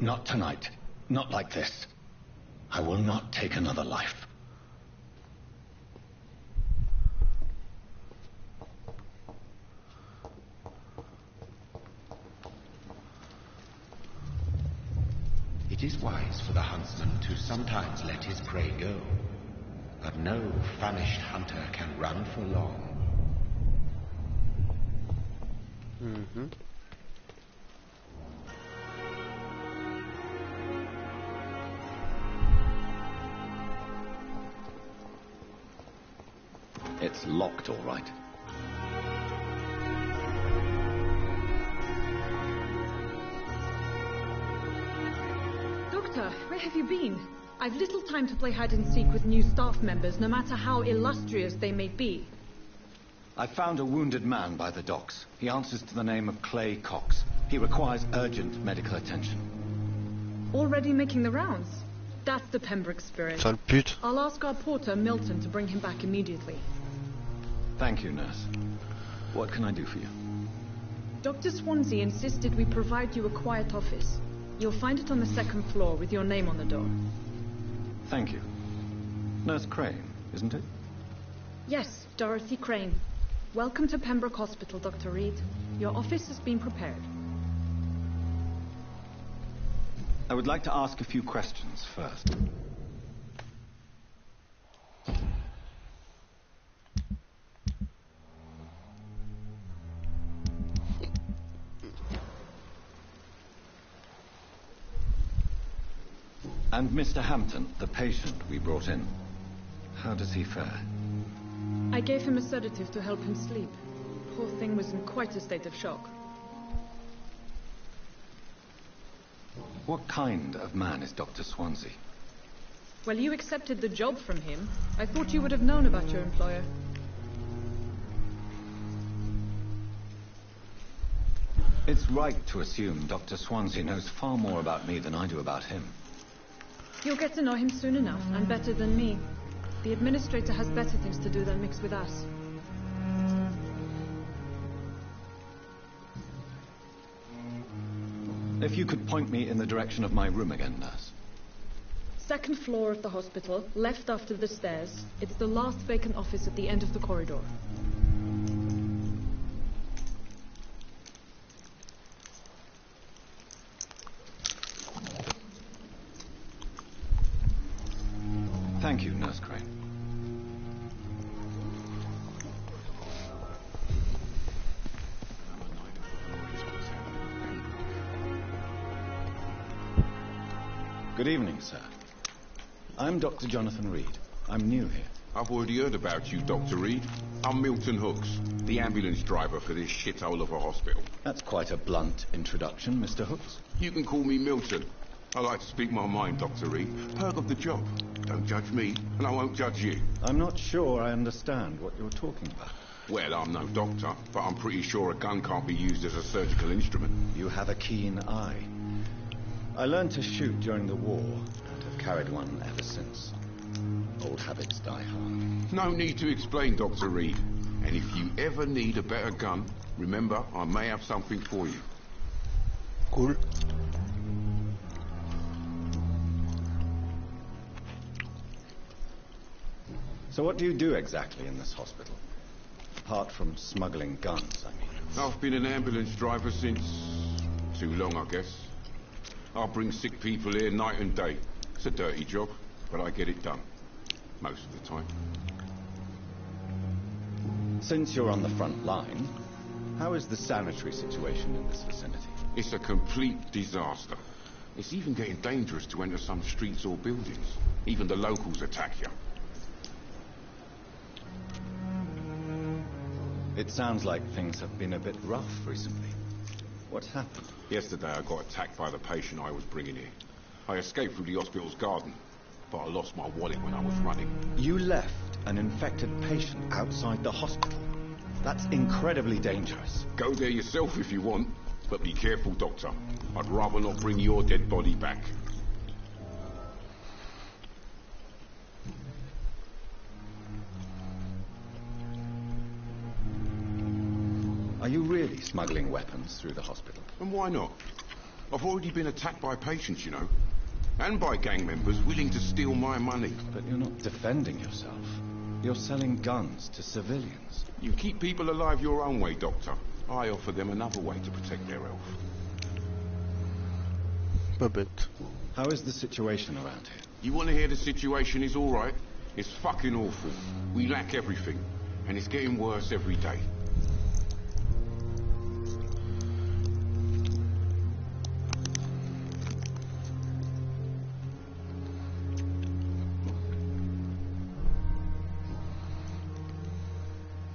Not tonight. Not like this. I will not take another life. It is wise for the huntsman to sometimes let his prey go. But no famished hunter can run for long. It's locked, all right. Doctor, where have you been? I've little time to play hide and seek with new staff members, no matter how illustrious they may be. I found a wounded man by the docks. He answers to the name of Clay Cox. He requires urgent medical attention. Already making the rounds? That's the Pembroke spirit. Sale pute. I'll ask our porter, Milton, to bring him back immediately. Thank you, nurse. What can I do for you? Dr. Swansea insisted we provide you a quiet office. You'll find it on the second floor with your name on the door. Thank you. Nurse Crane, isn't it? Yes, Dorothy Crane. Welcome to Pembroke Hospital, Dr. Reed. Your office has been prepared. I would like to ask a few questions first. And Mr. Hampton, the patient we brought in. How does he fare? I gave him a sedative to help him sleep. Poor thing was in quite a state of shock. What kind of man is Dr. Swansea? Well, you accepted the job from him. I thought you would have known about your employer. It's right to assume Dr. Swansea knows far more about me than I do about him. You'll get to know him soon enough, and better than me. The administrator has better things to do than mix with us. If you could point me in the direction of my room again, nurse. Second floor of the hospital, left after the stairs. It's the last vacant office at the end of the corridor. Thank you, Nurse Crane. Good evening, sir. I'm Dr. Jonathan Reed. I'm new here. I've already heard about you, Dr. Reed. I'm Milton Hooks, the ambulance driver for this shithole of a hospital. That's quite a blunt introduction, Mr. Hooks. You can call me Milton. I like to speak my mind, Dr. Reed. Perk of the job. Don't judge me, and I won't judge you. I'm not sure I understand what you're talking about. Well, I'm no doctor, but I'm pretty sure a gun can't be used as a surgical instrument. You have a keen eye. I learned to shoot during the war, and have carried one ever since. Old habits die hard. No need to explain, Dr. Reed. And if you ever need a better gun, remember, I may have something for you. Cool. So what do you do exactly in this hospital? Apart from smuggling guns, I mean. I've been an ambulance driver since... too long, I guess. I bring sick people here night and day. It's a dirty job, but I get it done. Most of the time. Since you're on the front line, how is the sanitary situation in this vicinity? It's a complete disaster. It's even getting dangerous to enter some streets or buildings. Even the locals attack you. It sounds like things have been a bit rough recently. What's happened? Yesterday I got attacked by the patient I was bringing here. I escaped through the hospital's garden, but I lost my wallet when I was running. You left an infected patient outside the hospital? That's incredibly dangerous. Go there yourself if you want, but be careful, Doctor. I'd rather not bring your dead body back. Are you really smuggling weapons through the hospital? And why not? I've already been attacked by patients, you know. And by gang members willing to steal my money. But you're not defending yourself. You're selling guns to civilians. You keep people alive your own way, Doctor. I offer them another way to protect their health. Pas bête. How is the situation around here? You want to hear the situation is all right? It's fucking awful. We lack everything, and it's getting worse every day.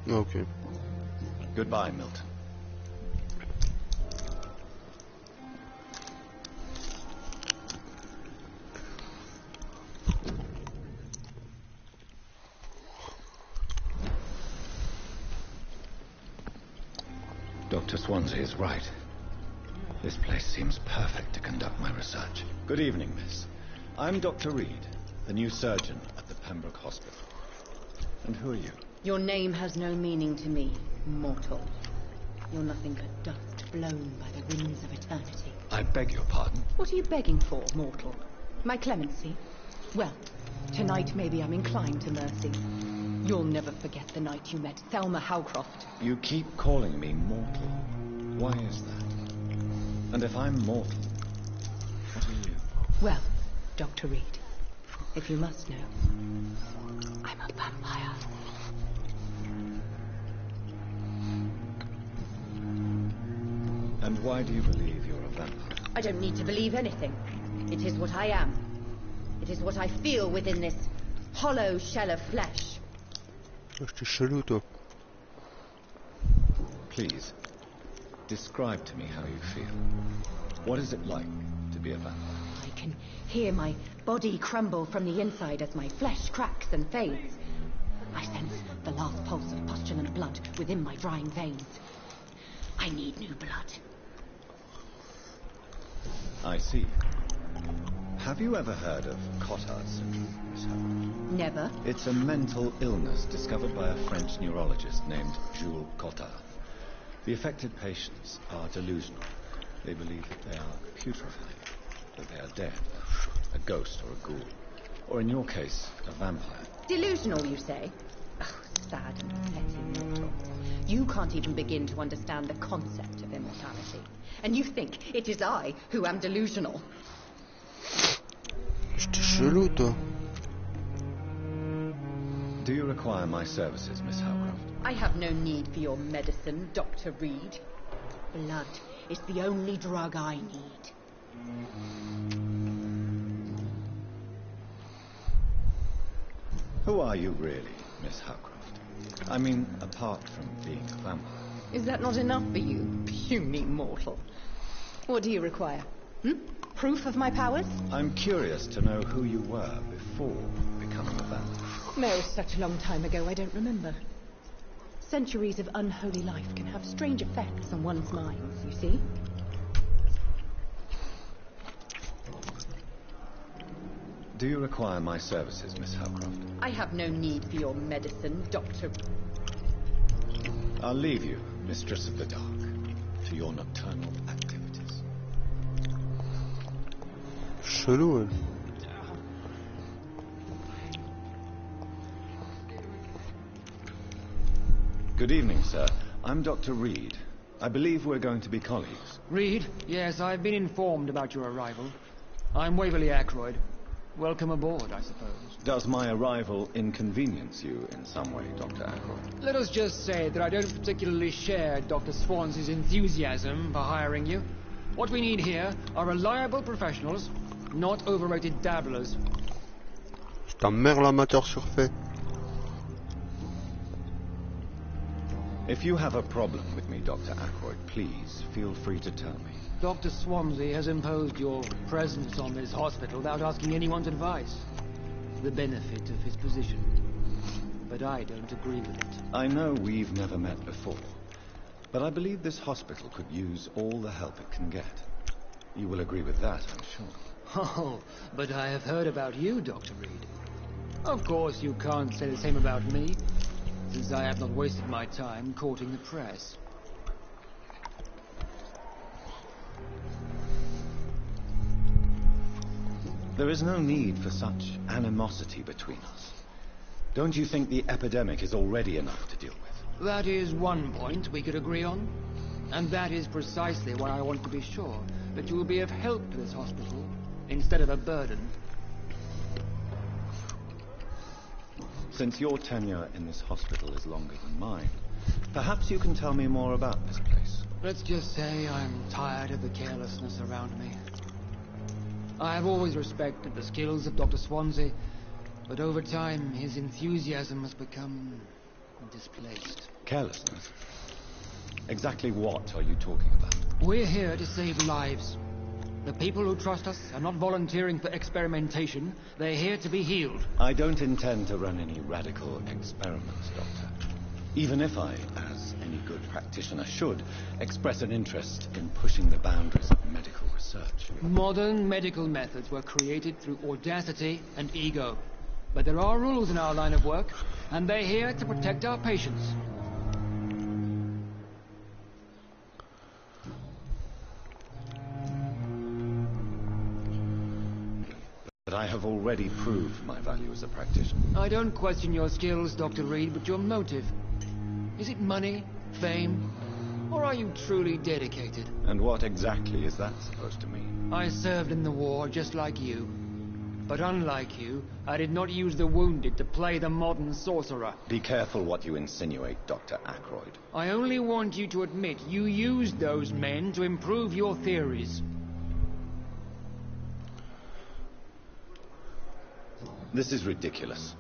Okay. Goodbye, Milton. Dr. Swansea is right. This place seems perfect to conduct my research. Good evening, miss. I'm Dr. Reed, the new surgeon at the Pembroke Hospital. And who are you? Your name has no meaning to me, mortal. You're nothing but dust blown by the winds of eternity. I beg your pardon? What are you begging for, mortal? My clemency? Well, tonight maybe I'm inclined to mercy. You'll never forget the night you met Thelma Howcroft. You keep calling me mortal. Why is that? And if I'm mortal, what are you? Well, Dr. Reed, if you must know, I'm a vampire. And why do you believe you're a vampire? I don't need to believe anything. It is what I am. It is what I feel within this hollow shell of flesh. T'es chelou, toi. Please, describe to me how you feel. What is it like to be a vampire? I can hear my body crumble from the inside as my flesh cracks and fades. I sense the last pulse of postulant blood within my drying veins. I need new blood. I see. Have you ever heard of Cotard syndrome, Miss Howard? Never. It's a mental illness discovered by a French neurologist named Jules Cotard. The affected patients are delusional. They believe that they are putrefied, that they are dead, a ghost or a ghoul, or in your case, a vampire. Delusional, you say? Oh, sad and petty mortal. You can't even begin to understand the concept of immortality. And you think it is I who am delusional. T'es chelou, toi. Do you require my services, Miss Howcroft? I have no need for your medicine, Dr. Reed. Blood is the only drug I need. Who are you really, Miss Howcroft? I mean, apart from being a vampire. Is that not enough for you, puny mortal? What do you require? Proof of my powers? I'm curious to know who you were before becoming a vampire. No, such a long time ago, I don't remember. Centuries of unholy life can have strange effects on one's minds, you see? Do you require my services, Miss Howcroft? I have no need for your medicine, Doctor. I'll leave you, Mistress of the Dark, to your nocturnal activities. Chelou, hein. Good evening, sir. I'm Dr. Reed. I believe we're going to be colleagues. Reed? Yes, I've been informed about your arrival. I'm Waverly Ackroyd. Welcome aboard, I suppose. Does my arrival inconvenience you in some way, Dr. Ackroyd? Let us just say that I don't particularly share Dr. Swansea's enthusiasm for hiring you. What we need here are reliable professionals, not overrated dabblers. C'est ta mère l'amateur surfait. If you have a problem with me, Dr. Ackroyd, please feel free to tell me. Dr. Swansea has imposed your presence on this hospital without asking anyone's advice. The benefit of his position. But I don't agree with it. I know we've never met before, but I believe this hospital could use all the help it can get. You will agree with that, I'm sure. Oh, but I have heard about you, Dr. Reed. Of course, you can't say the same about me, since I have not wasted my time courting the press. There is no need for such animosity between us. Don't you think the epidemic is already enough to deal with? That is one point we could agree on. And that is precisely why I want to be sure that you will be of help to this hospital, instead of a burden. Since your tenure in this hospital is longer than mine, perhaps you can tell me more about this place. Let's just say I'm tired of the carelessness around me. I have always respected the skills of Dr. Swansea, but over time his enthusiasm has become displaced. Carelessness? Exactly what are you talking about? We're here to save lives. The people who trust us are not volunteering for experimentation. They're here to be healed. I don't intend to run any radical experiments, Doctor. Even if I, as any good practitioner should, express an interest in pushing the boundaries of medical research. Modern medical methods were created through audacity and ego. But there are rules in our line of work, and they're here to protect our patients. But I have already proved my value as a practitioner. I don't question your skills, Dr. Reed, but your motive. Is it money, fame, or are you truly dedicated? And what exactly is that supposed to mean? I served in the war just like you. But unlike you, I did not use the wounded to play the modern sorcerer. Be careful what you insinuate, Dr. Ackroyd. I only want you to admit you used those men to improve your theories. This is ridiculous.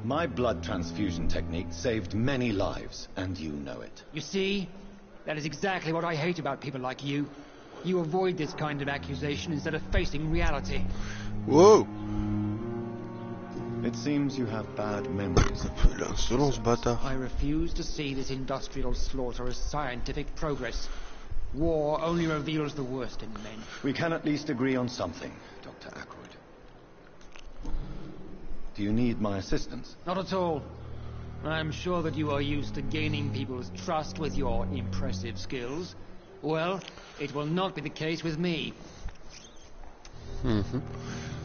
My blood transfusion technique saved many lives, and you know it. You see? That is exactly what I hate about people like you. You avoid this kind of accusation instead of facing reality. Whoa! It seems you have bad memories. L'insolence, bâtard. I refuse to see this industrial slaughter as scientific progress. War only reveals the worst in men. We can at least agree on something, Dr. Ackroyd. Do you need my assistance? Not at all. I'm sure that you are used to gaining people's trust with your impressive skills. Well, it will not be the case with me.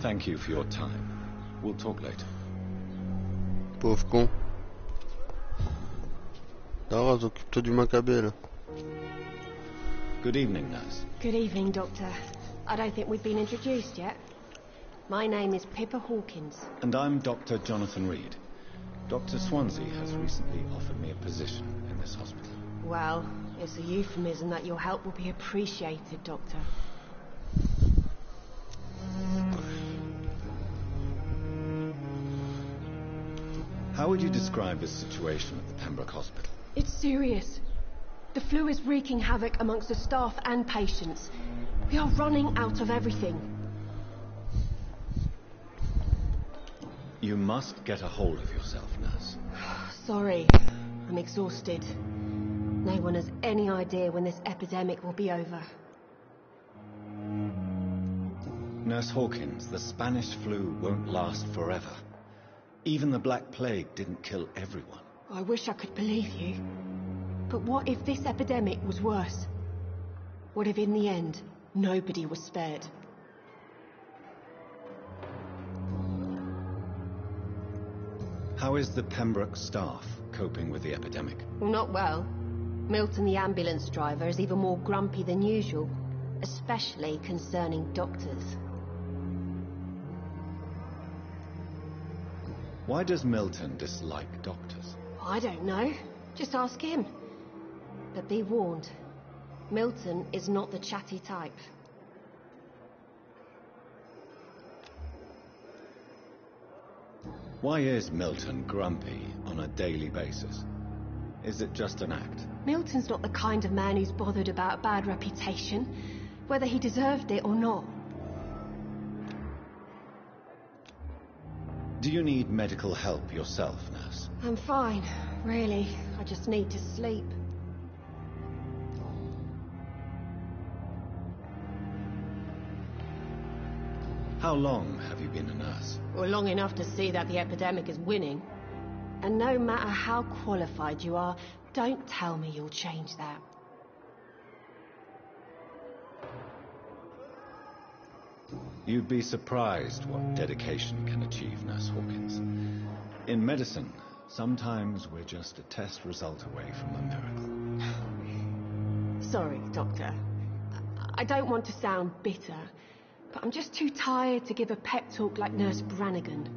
Thank you for your time. We'll talk later. Pauvre con. Daraz, occupe-toi du macabé, là. Good evening, nurse. Good evening, Doctor. I don't think we've been introduced yet. My name is Pippa Hawkins. And I'm Dr. Jonathan Reed. Dr. Swansea has recently offered me a position in this hospital. Well, it's a euphemism that your help will be appreciated, Doctor. How would you describe the situation at the Pembroke Hospital? It's serious. The flu is wreaking havoc amongst the staff and patients. We are running out of everything. You must get a hold of yourself, nurse. Sorry, I'm exhausted. No one has any idea when this epidemic will be over. Nurse Hawkins, the Spanish flu won't last forever. Even the Black Plague didn't kill everyone. I wish I could believe you. But what if this epidemic was worse? What if in the end, nobody was spared? How is the Pembroke staff coping with the epidemic? Well, not well. Milton, the ambulance driver, is even more grumpy than usual, especially concerning doctors. Why does Milton dislike doctors? I don't know. Just ask him. But be warned, Milton is not the chatty type. Why is Milton grumpy on a daily basis? Is it just an act? Milton's not the kind of man who's bothered about a bad reputation, whether he deserved it or not. Do you need medical help yourself, nurse? I'm fine, really. I just need to sleep. How long have you been a nurse? Well, long enough to see that the epidemic is winning. And no matter how qualified you are, don't tell me you'll change that. You'd be surprised what dedication can achieve, Nurse Hawkins. In medicine, sometimes we're just a test result away from a miracle. Sorry, Doctor. I don't want to sound bitter, but I'm just too tired to give a pep talk like Nurse Brannigan.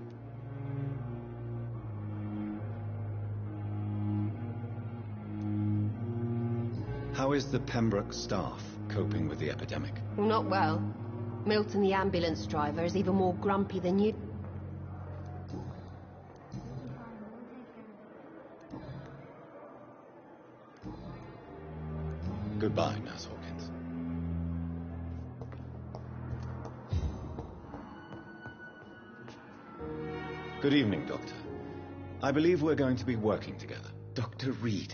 How is the Pembroke staff coping with the epidemic? Well, not well. Milton, the ambulance driver, is even more grumpy than you. Goodbye, Nurse Hawkins. Good evening, Doctor. I believe we're going to be working together. Dr. Reed.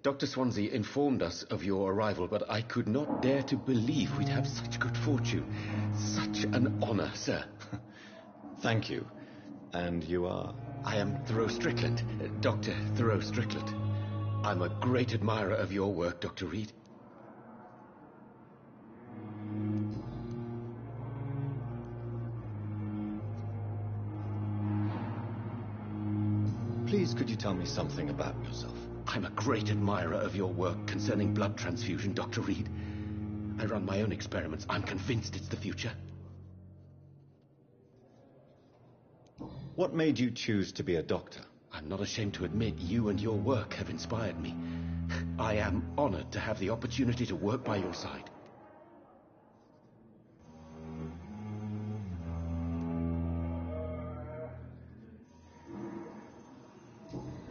Dr. Swansea informed us of your arrival, but I could not dare to believe we'd have such good fortune. Such an honor, sir. Thank you. And you are? I am Thoreau Strickland, Dr. Thoreau Strickland. I'm a great admirer of your work, Dr. Reed. Please, could you tell me something about yourself? I'm a great admirer of your work concerning blood transfusion, Dr. Reed. I run my own experiments. I'm convinced it's the future. What made you choose to be a doctor? I'm not ashamed to admit you and your work have inspired me. I am honored to have the opportunity to work by your side.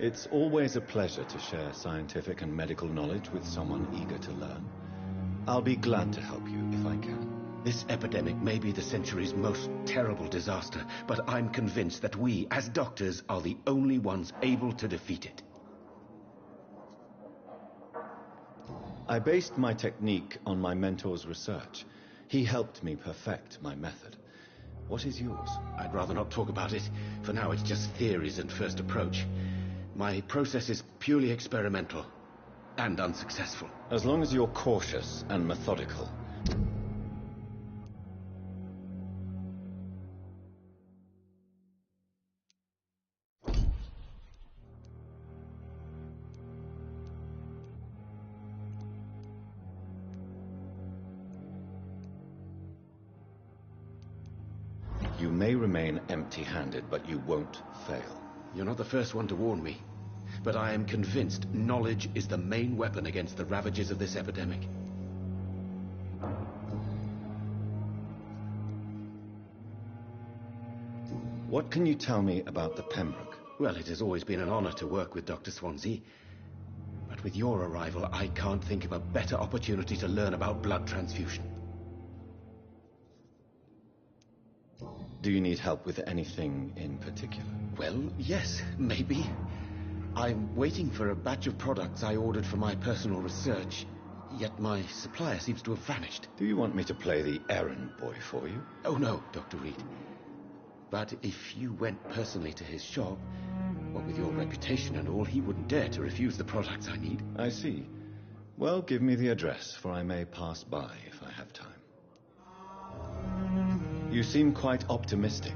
It's always a pleasure to share scientific and medical knowledge with someone eager to learn. I'll be glad to help you if I can. This epidemic may be the century's most terrible disaster, but I'm convinced that we, as doctors, are the only ones able to defeat it. I based my technique on my mentor's research. He helped me perfect my method. What is yours? I'd rather not talk about it. For now, it's just theories and first approach. My process is purely experimental and unsuccessful. As long as you're cautious and methodical. You may remain empty-handed, but you won't fail. You're not the first one to warn me, but I am convinced knowledge is the main weapon against the ravages of this epidemic. What can you tell me about the Pembroke? Well, it has always been an honor to work with Dr. Swansea. But with your arrival, I can't think of a better opportunity to learn about blood transfusion. Do you need help with anything in particular? Well, yes, maybe. I'm waiting for a batch of products I ordered for my personal research, yet my supplier seems to have vanished. Do you want me to play the errand boy for you? Oh, no, Dr. Reed. But if you went personally to his shop, what with your reputation and all, he wouldn't dare to refuse the products I need. I see. Well, give me the address, for I may pass by if I have time. You seem quite optimistic.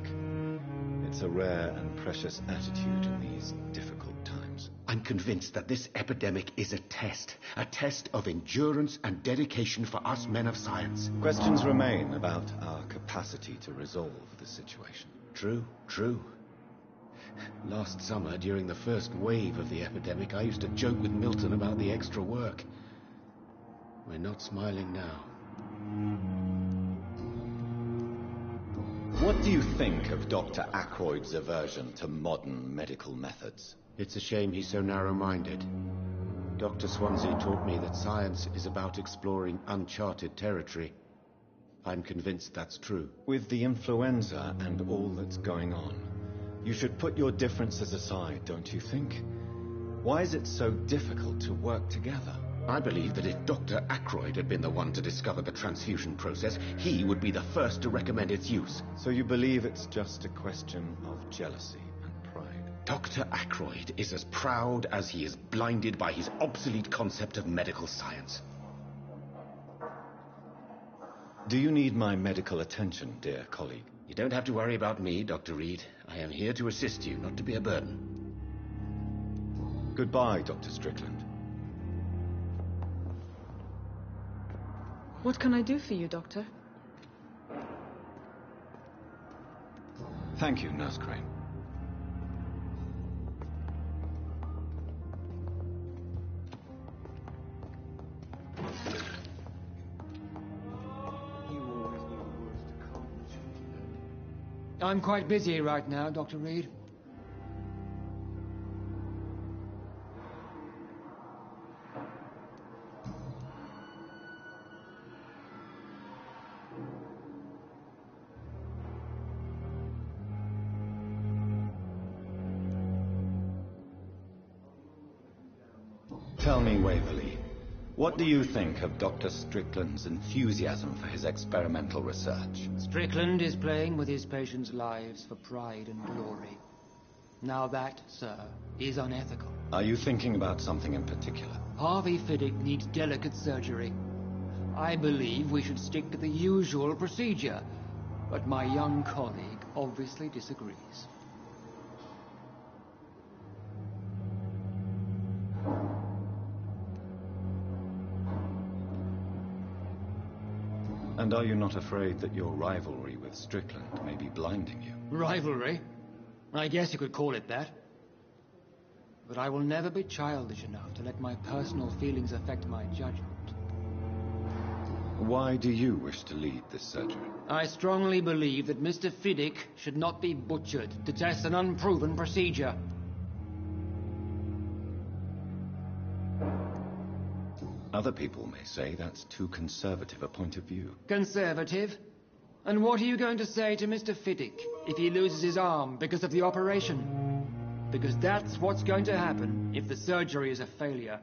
It's a rare and precious attitude in these difficult times. I'm convinced that this epidemic is a test of endurance and dedication for us men of science. Questions remain about our capacity to resolve the situation. True. Last summer, during the first wave of the epidemic, I used to joke with Milton about the extra work. We're not smiling now. What do you think of Dr. Ackroyd's aversion to modern medical methods? It's a shame he's so narrow-minded. Dr. Swansea taught me that science is about exploring uncharted territory. I'm convinced that's true. With the influenza and all that's going on, you should put your differences aside, don't you think? Why is it so difficult to work together? I believe that if Dr. Ackroyd had been the one to discover the transfusion process, he would be the first to recommend its use. So you believe it's just a question of jealousy and pride? Dr. Ackroyd is as proud as he is blinded by his obsolete concept of medical science. Do you need my medical attention, dear colleague? You don't have to worry about me, Dr. Reed. I am here to assist you, not to be a burden. Goodbye, Dr. Strickland. What can I do for you, Doctor? Thank you, Nurse Crane. I'm quite busy right now, Dr. Reed. Tell me, Waverley, what do you think of Dr. Strickland's enthusiasm for his experimental research? Strickland is playing with his patients' lives for pride and glory. Now that, sir, is unethical. Are you thinking about something in particular? Harvey Fiddick needs delicate surgery. I believe we should stick to the usual procedure, but my young colleague obviously disagrees. And are you not afraid that your rivalry with Strickland may be blinding you? Rivalry? I guess you could call it that. But I will never be childish enough to let my personal feelings affect my judgment. Why do you wish to lead this surgery? I strongly believe that Mr. Fiddick should not be butchered to test an unproven procedure. Other people may say that's too conservative a point of view. Conservative? And what are you going to say to Mr. Fiddick if he loses his arm because of the operation? Because that's what's going to happen if the surgery is a failure.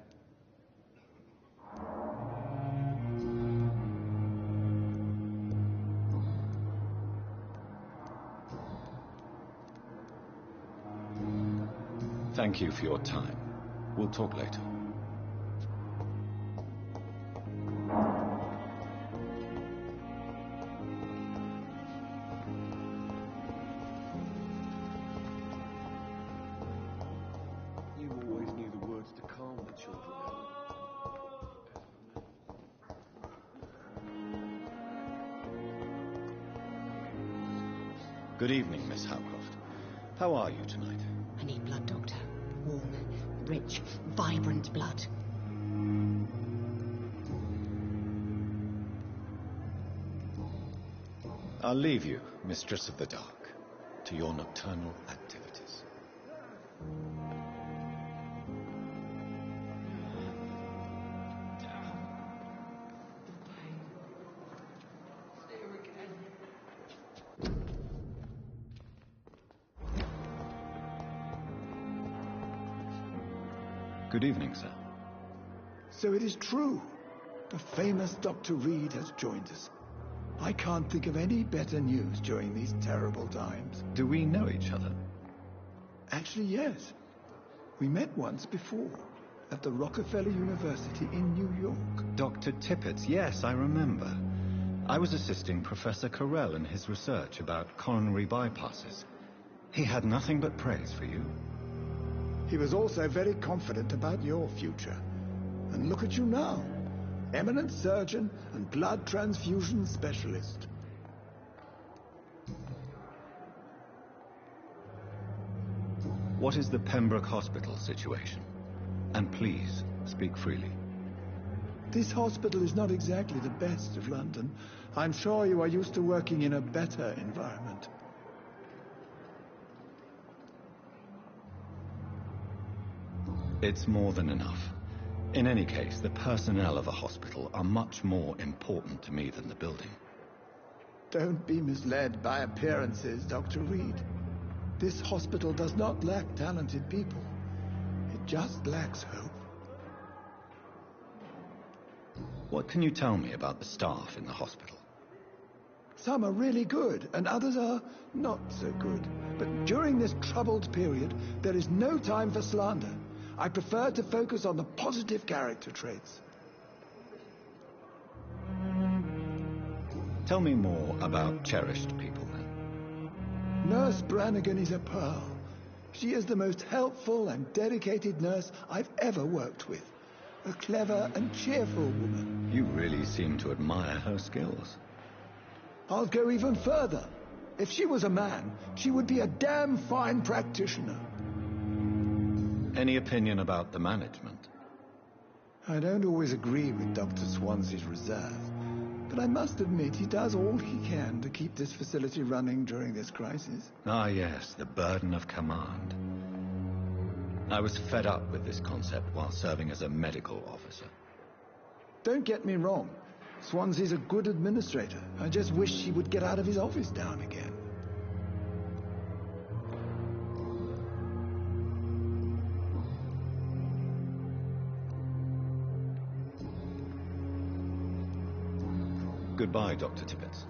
Thank you for your time. We'll talk later. Good evening, Miss Howcroft. How are you tonight? I need blood, Doctor. Warm, rich, vibrant blood. I'll leave you, Mistress of the Dark, to your nocturnal activities. Good evening, sir. So it is true. The famous Dr. Reed has joined us. I can't think of any better news during these terrible times. Do we know each other? Actually, yes. We met once before, at the Rockefeller University in New York. Dr. Tippett, yes, I remember. I was assisting Professor Carell in his research about coronary bypasses. He had nothing but praise for you. He was also very confident about your future. And look at you now. Eminent surgeon and blood transfusion specialist. What is the Pembroke Hospital situation? And please, speak freely. This hospital is not exactly the best of London. I'm sure you are used to working in a better environment. It's more than enough. In any case, the personnel of a hospital are much more important to me than the building. Don't be misled by appearances, Dr. Reed. This hospital does not lack talented people. It just lacks hope. What can you tell me about the staff in the hospital? Some are really good, and others are not so good. But during this troubled period, there is no time for slander. I prefer to focus on the positive character traits. Tell me more about cherished people, then. Nurse Brannigan is a pearl. She is the most helpful and dedicated nurse I've ever worked with. A clever and cheerful woman. You really seem to admire her skills. I'll go even further. If she was a man, she would be a damn fine practitioner. Any opinion about the management? I don't always agree with Dr. Swansea's reserve, but I must admit he does all he can to keep this facility running during this crisis. Ah, yes, the burden of command. I was fed up with this concept while serving as a medical officer. Don't get me wrong. Swansea's a good administrator. I just wish he would get out of his office now and again. Goodbye, Dr. Tibbets.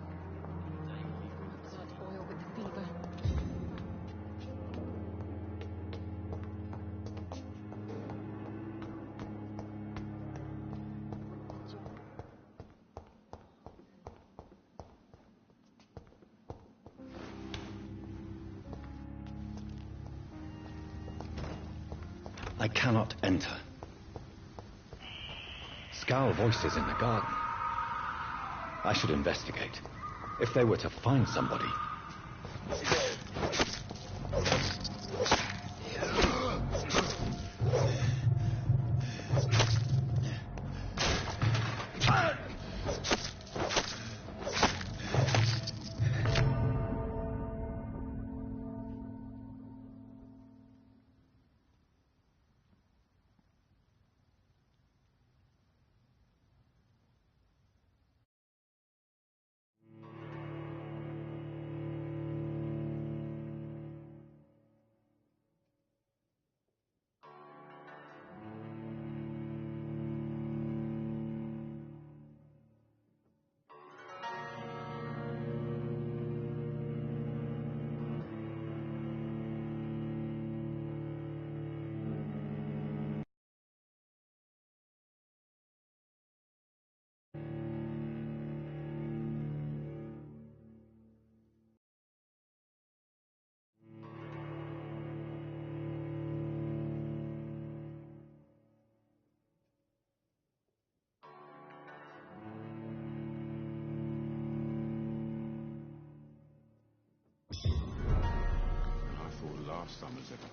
Oil with the fever. I cannot enter. Scowl voices in the garden. I should investigate. If they were to find somebody... Last summer's ever.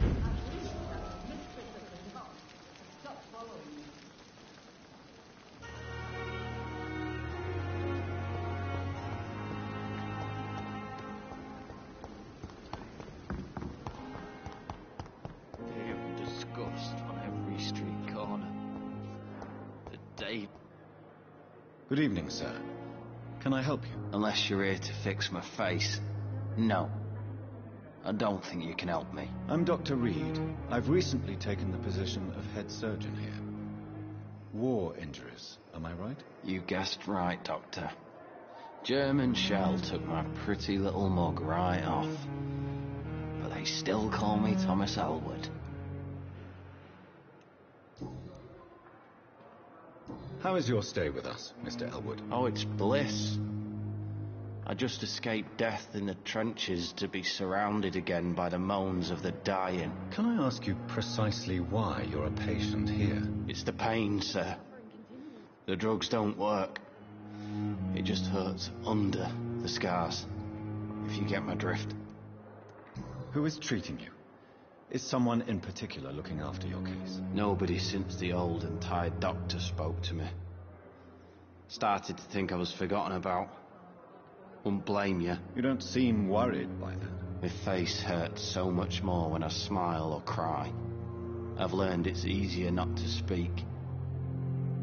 Damn disgust on every street corner. The day. Good evening, sir. Can I help you? Unless you're here to fix my face. No. I don't think you can help me. I'm Dr. Reed. I've recently taken the position of head surgeon here. War injuries, am I right? You guessed right, Doctor. German shell took my pretty little mug right off. But they still call me Thomas Elwood. How is your stay with us, Mr. Elwood? Oh, it's bliss. I just escaped death in the trenches to be surrounded again by the moans of the dying. Can I ask you precisely why you're a patient here? It's the pain, sir. The drugs don't work. It just hurts under the scars, if you get my drift. Who is treating you? Is someone in particular looking after your case? Nobody since the old and tired doctor spoke to me. Started to think I was forgotten about. Wouldn't blame you. You don't seem worried by that. My face hurts so much more when I smile or cry. I've learned it's easier not to speak.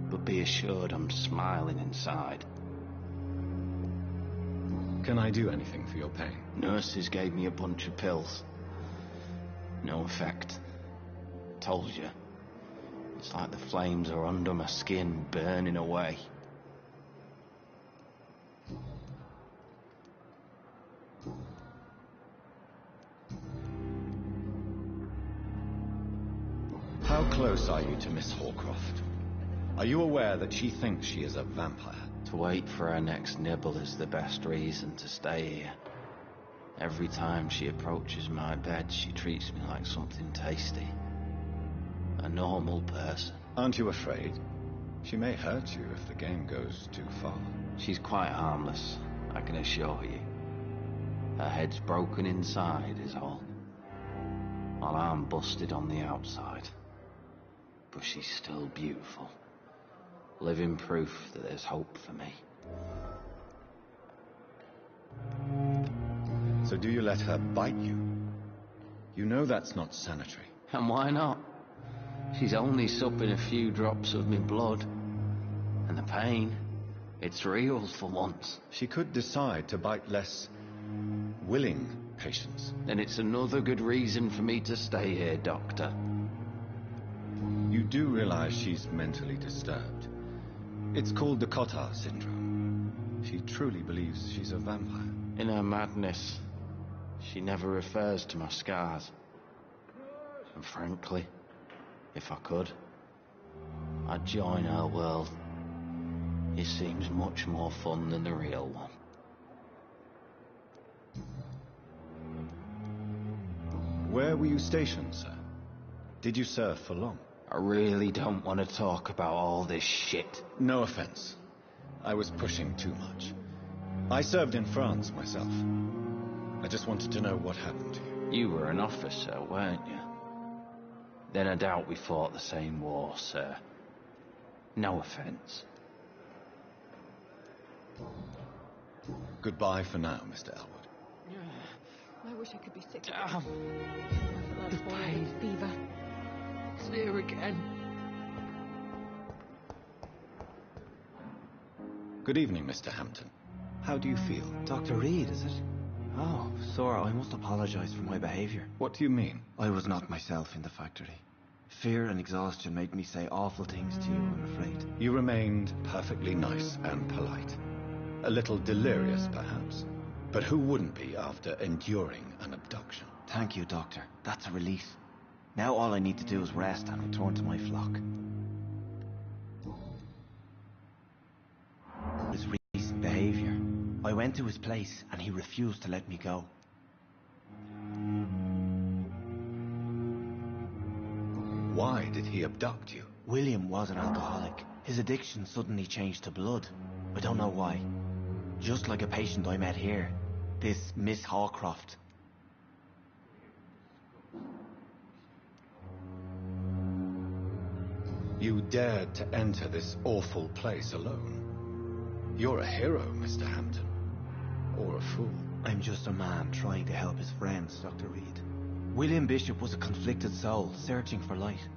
But be assured I'm smiling inside. Can I do anything for your pain? Nurses gave me a bunch of pills. No effect. Told you. It's like the flames are under my skin, burning away. How close are you to Miss Horcroft? Are you aware that she thinks she is a vampire? To wait for her next nibble is the best reason to stay here. Every time she approaches my bed, she treats me like something tasty. A normal person. Aren't you afraid? She may hurt you if the game goes too far. She's quite harmless, I can assure you. Her head's broken inside is all. While I'm busted on the outside. But she's still beautiful. Living proof that there's hope for me. So do you let her bite you? You know that's not sanitary. And why not? She's only supping a few drops of me blood. And the pain, it's real for once. She could decide to bite less willing patients. Then it's another good reason for me to stay here, Doctor. You do realize she's mentally disturbed. It's called the Cotard syndrome. She truly believes she's a vampire. In her madness, she never refers to my scars. And frankly, if I could, I'd join her world. It seems much more fun than the real one. Where were you stationed, sir? Did you serve for long? I really don't want to talk about all this shit. No offense. I was pushing too much. I served in France myself. I just wanted to know what happened to you. You were an officer, weren't you? Then I doubt we fought the same war, sir. No offense. Goodbye for now, Mr. Elwood. I wish I could be sick. Damn. The pain. Fever. It's there again. Good evening, Mr. Hampton. How do you feel? Dr. Reed, is it? Oh, sir, I must apologize for my behavior. What do you mean? I was not myself in the factory. Fear and exhaustion made me say awful things to you, I'm afraid. You remained perfectly nice and polite. A little delirious, perhaps. But who wouldn't be after enduring an abduction? Thank you, Doctor. That's a relief. Now all I need to do is rest and return to my flock. His recent behavior. I went to his place and he refused to let me go. Why did he abduct you? William was an alcoholic. His addiction suddenly changed to blood. I don't know why. Just like a patient I met here. This Miss Hawcroft. You dared to enter this awful place alone. You're a hero, Mr. Hampton. Or a fool. I'm just a man trying to help his friends, Dr. Reed. William Bishop was a conflicted soul, searching for light.